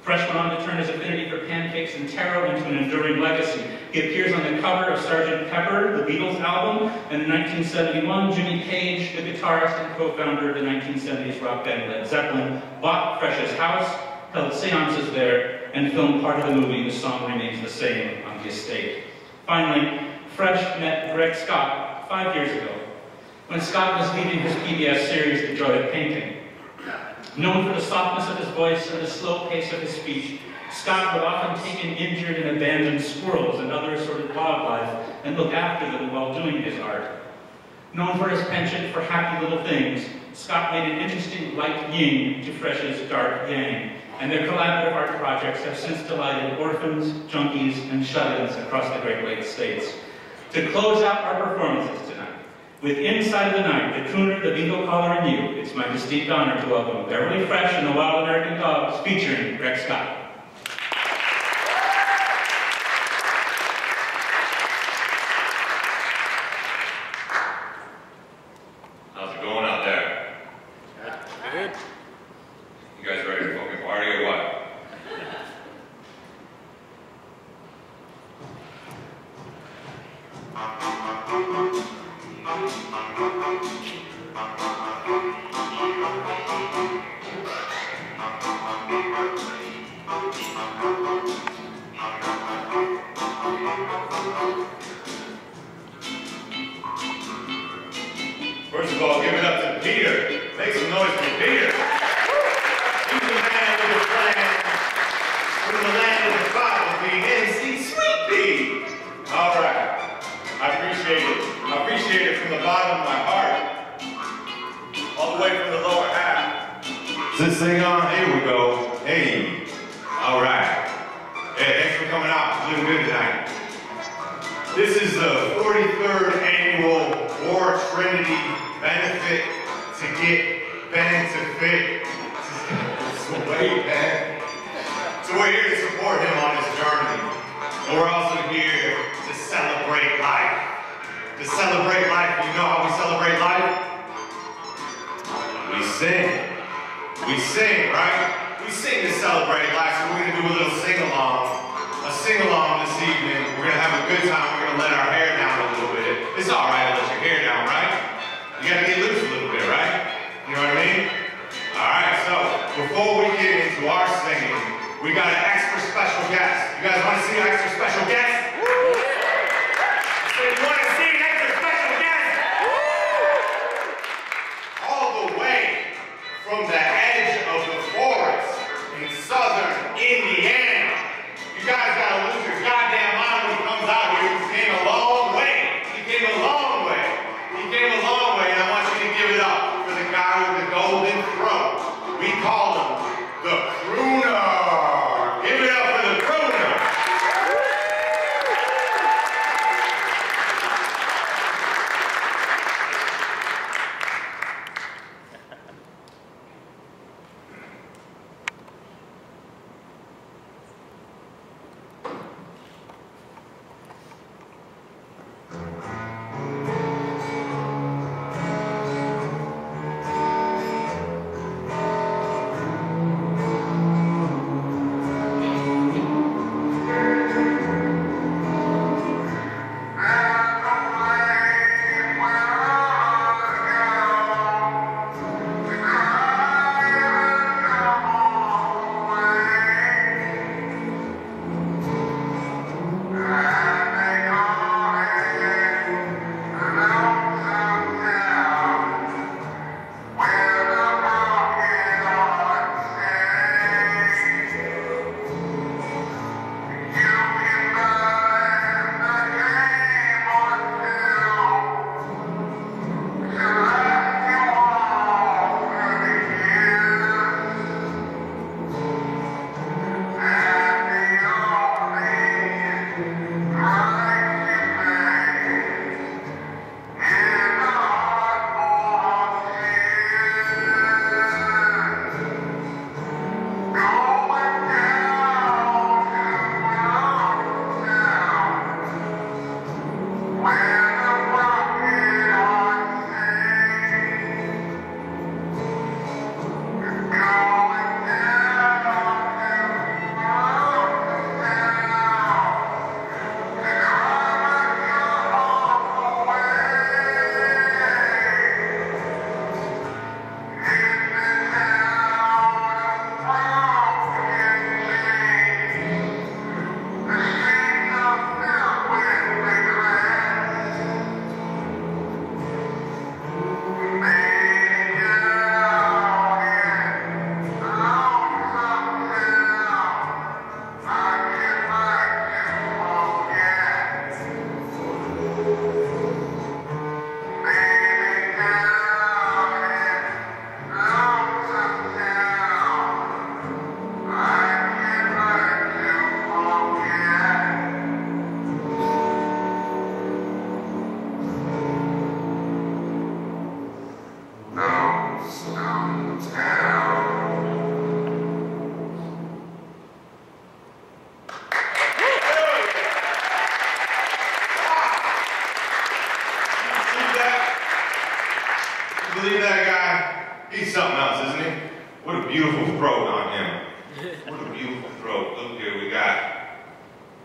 Fre went on to turn his affinity for pancakes and tarot into an enduring legacy. He appears on the cover of Sgt. Pepper, the Beatles album, and in 1971, Jimmy Page, the guitarist and co-founder of the 1970s rock band Led Zeppelin, bought Fre's house, held seances there, and filmed part of the movie The Song Remains the Same on the estate. Finally, Fre met Greg Scott 5 years ago, when Scott was leading his PBS series, The Joy of Painting. Known for the softness of his voice and the slow pace of his speech, Scott would often take in injured and abandoned squirrels and other assorted wildlife and look after them while doing his art. Known for his penchant for happy little things, Scott made an interesting light yin to Fre's dark yang, and their collaborative art projects have since delighted orphans, junkies, and shut-ins across the Great Lakes states. To close out our performances tonight, with Inside of the Night, the crooner, the beagle caller, and you, it's my distinct honor to welcome Beverly Fre and the Wild American Dogs, featuring Greg Scott. How's it going out there? Good. You guys ready to fucking party or what? First of all, give it up to Peter. Make some noise for Peter. He's the man with the plan. From the land of the father, the NC Sweet Pea. All right. I appreciate it. I appreciate it from the bottom of my heart. All the way from the lower half. This thing on, here we go. Hey. All right. Hey, thanks for coming out. It's looking good tonight. This is the 43rd annual War Trinity benefit to get Ben to fit. So wait, man. So we're here to support him on his journey. And we're also here to celebrate life. To celebrate life, you know how we celebrate life? We sing. We sing, right? We sing to celebrate life, so we're gonna do a little sing-along. A sing-along this evening. We're gonna have a good time. We're gonna let our hair down a little bit. It's all right to let your hair down, right? You gotta get loose a little bit, right? You know what I mean? All right, so before we get into our singing, we got an extra special guest. You guys want to see an extra special guest? Woo! So you want to see an extra special guest? Woo! All the way from the edge of the forest in southern Indiana. You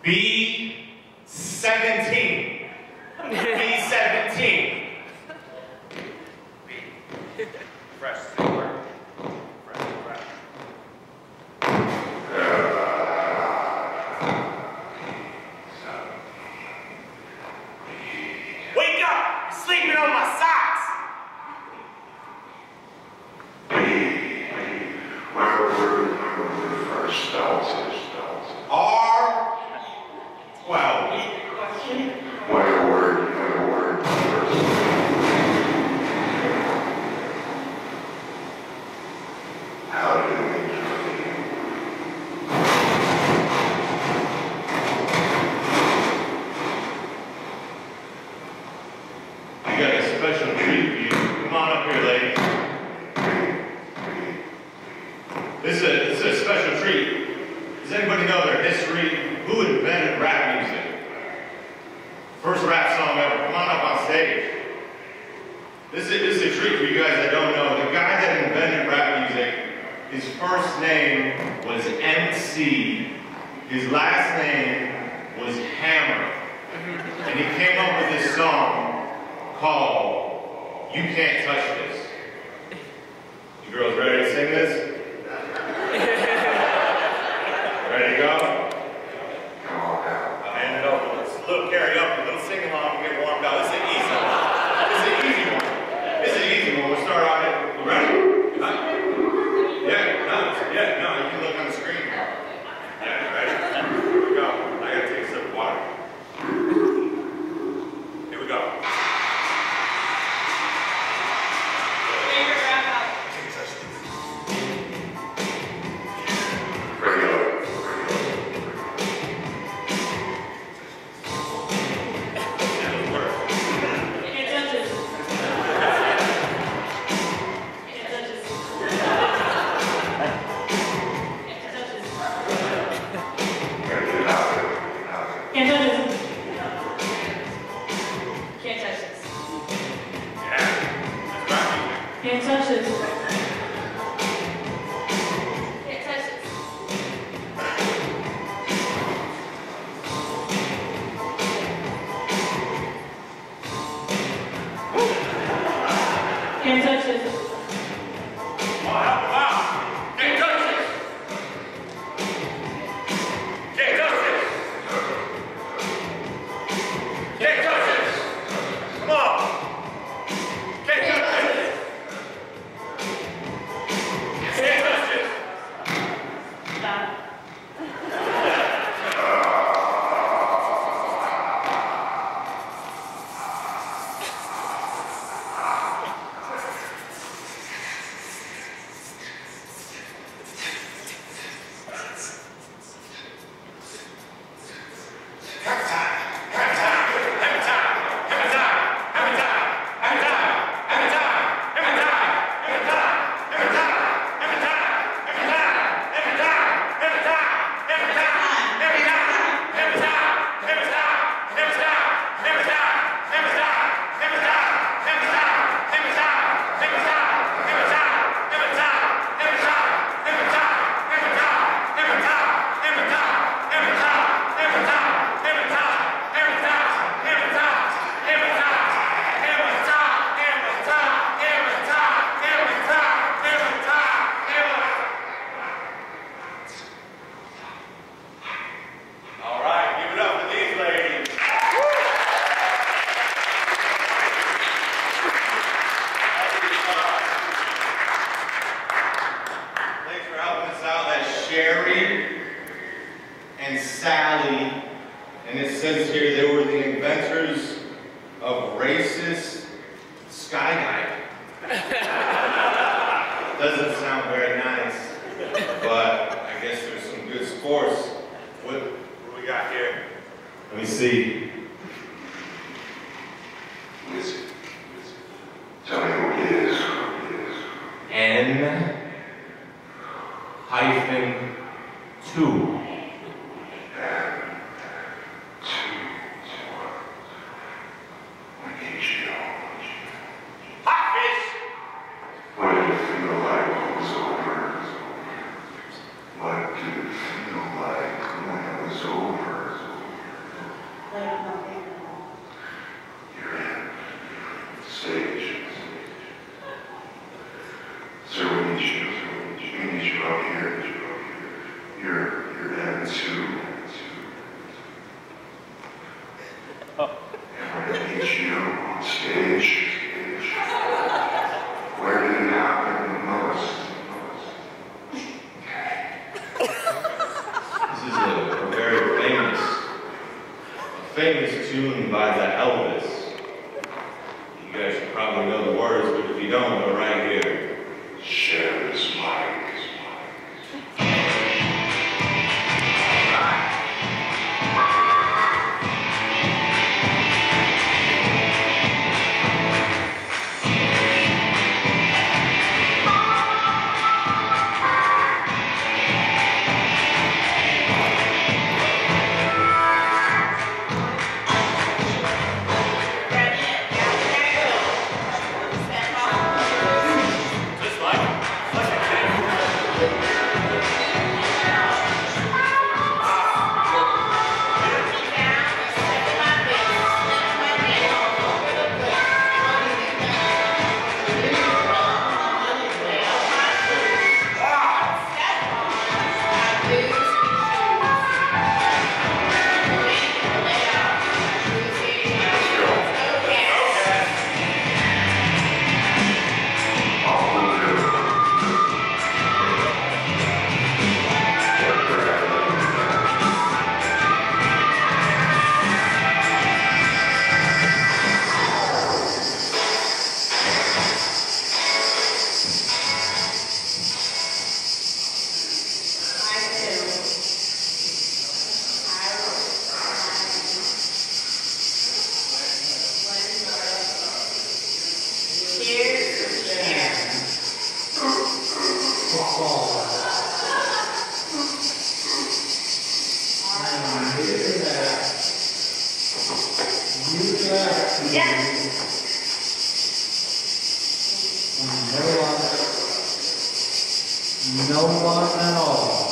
B17. B17. Fresh. Wake up! You're sleeping on my socks! R12. You got a special treat for you. Come on up here, lady. This is a special treat. Does anybody know their history? Who invented rap music? First rap song ever. Come on up on stage. This is a treat for you guys that don't know. The guy that invented rap music, his first name was MC. His last name was Hammer. And he came up with this song called You Can't Touch This. You girls ready to sing this? Ready to go? I'll hand it over. It's a little karaoke, a little sing along and get warmed up. This is an easy one. This is an easy one. This is an easy one. We'll start on it. You ready? Huh? Yeah, no, you can look on the screen. Yeah, ready? Here we go. I gotta take a sip of water. Here we go. Can't touch this. Can't touch this. Can't touch this. Wow. Can't touch this. Can't touch this. Can't touch this. Come on. Can't touch this. Can't touch this. Stop. All right, give it up for these ladies. Thanks for helping us out. That's Sherry and Sally. And it says here they were the inventors of racist skydiving. Doesn't sound very nice, but I guess there's some good sports. What do we got here? Let me see. Tell me who it is. N-2. Hot fish! What did it feel like when it was over? What did it feel like when it was over? too. And when I meet you on stage, where did it happen the most? This is a very famous tune by the Elvis. You guys should probably know the words, but if you don't, they're right here. Share this mic. No one at all.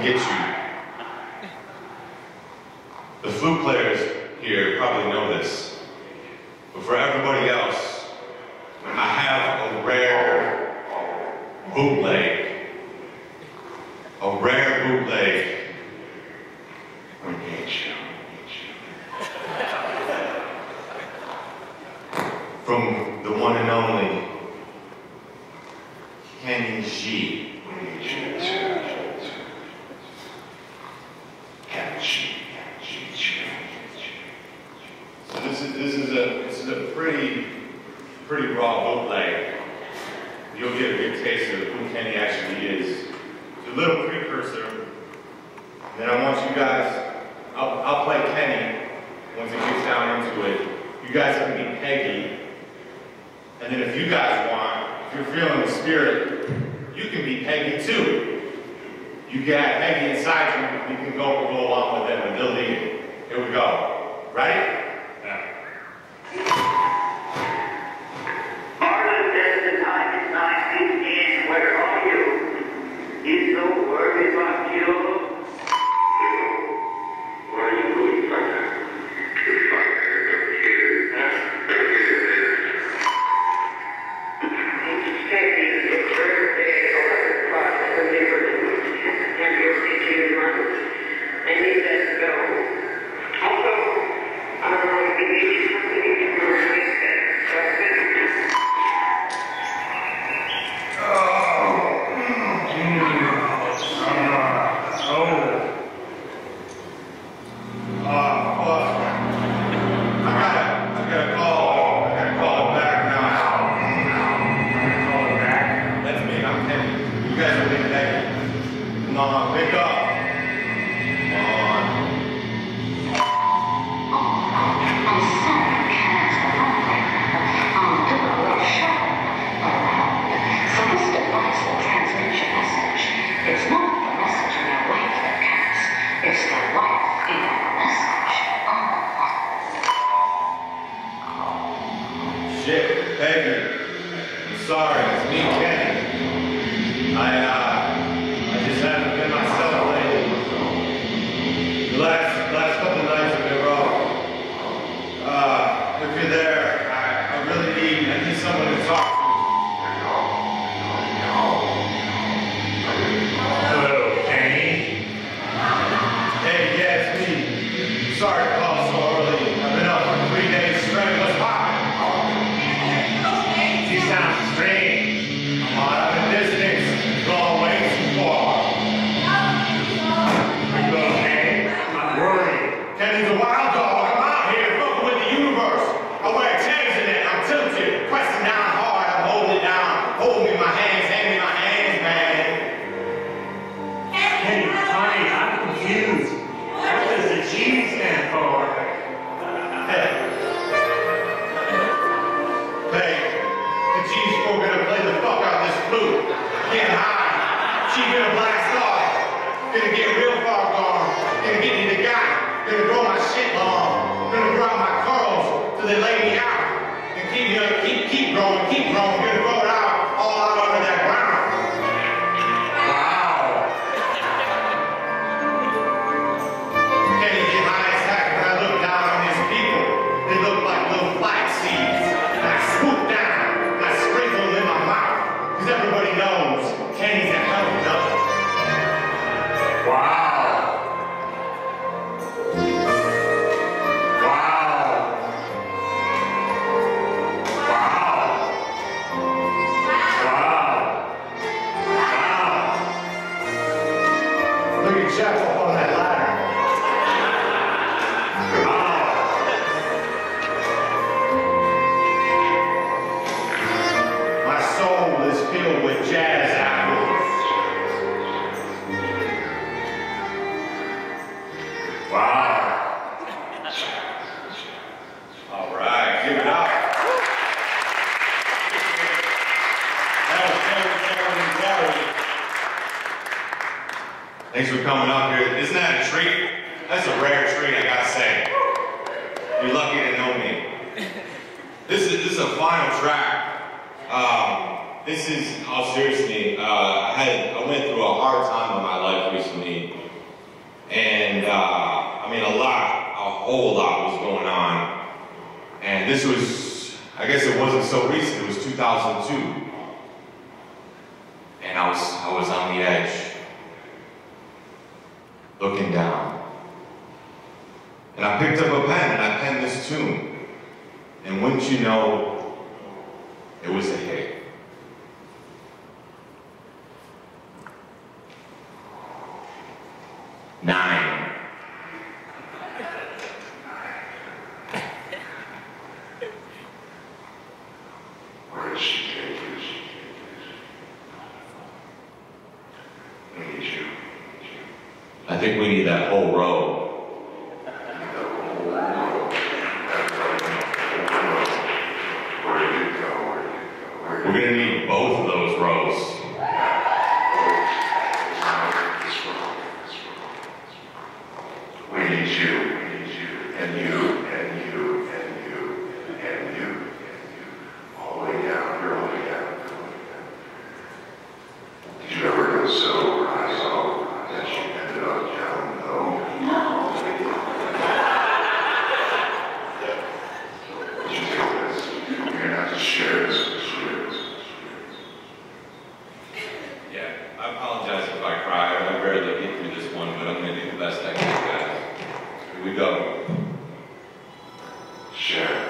gonna get you. The flute players here probably know this, but for everybody else, I have a rare bootleg. A rare bootleg. I'm gonna get you. From the one and only Heneghan. So this is a pretty raw bootleg. You'll get a good taste of who Kenny actually is. It's a little precursor. And then I want you guys, I'll play Kenny once it gets down into it. You guys can be Peggy. And then if you guys want, if you're feeling the spirit, you can be Peggy too. You got Peggy inside you, you can go along with them and they'll lead it. Here we go. Ready? Where are you? Is the word is on you? Where are you going, brother? The fire of here. It's taking the birthday of the liberty and your teaching month. I need that to go. Also, we need something to make that. Thanks for coming up here. Isn't that a treat? That's a rare treat, I gotta say. You're lucky to know me. This is a final track. This is, all seriously, I went through a hard time in my life recently. And, I mean, a whole lot was going on. And this was, I guess it wasn't so recent, it was 2002. And I was on the edge, looking down. And I picked up a pen and I penned this tune. And wouldn't you know, it was a hit. Nine. Where did she take you? We need you. I think we need that whole row. We're gonna need both of those rows. We need you, and you, and you, and you, and you, all the way down, you're all the way down. Did you ever go so high that you ended up down low? No. Did you take this? You're gonna have to share this. Yeah, I apologize if I cry. I barely get through this one, but I'm gonna do the best I can, guys. Here we go. Share.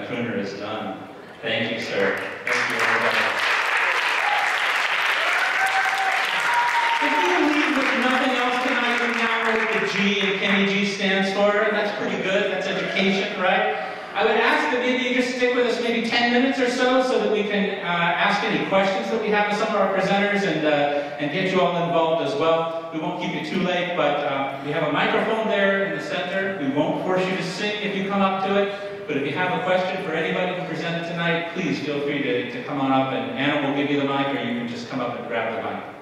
crooner is done. Thank you, sir. Thank you, everybody. If you leave with nothing else tonight, you now know what the G in Kenny G stands for, and that's pretty good. That's education, right? I would ask that maybe you just stick with us maybe 10 minutes or so that we can ask any questions that we have with some of our presenters and get you all involved as well. We won't keep you too late, but we have a microphone there in the center. We won't force you to sing if you come up to it, but if you have a question for anybody who presented tonight, please feel free to come on up, and Anna will give you the mic, or you can just come up and grab the mic.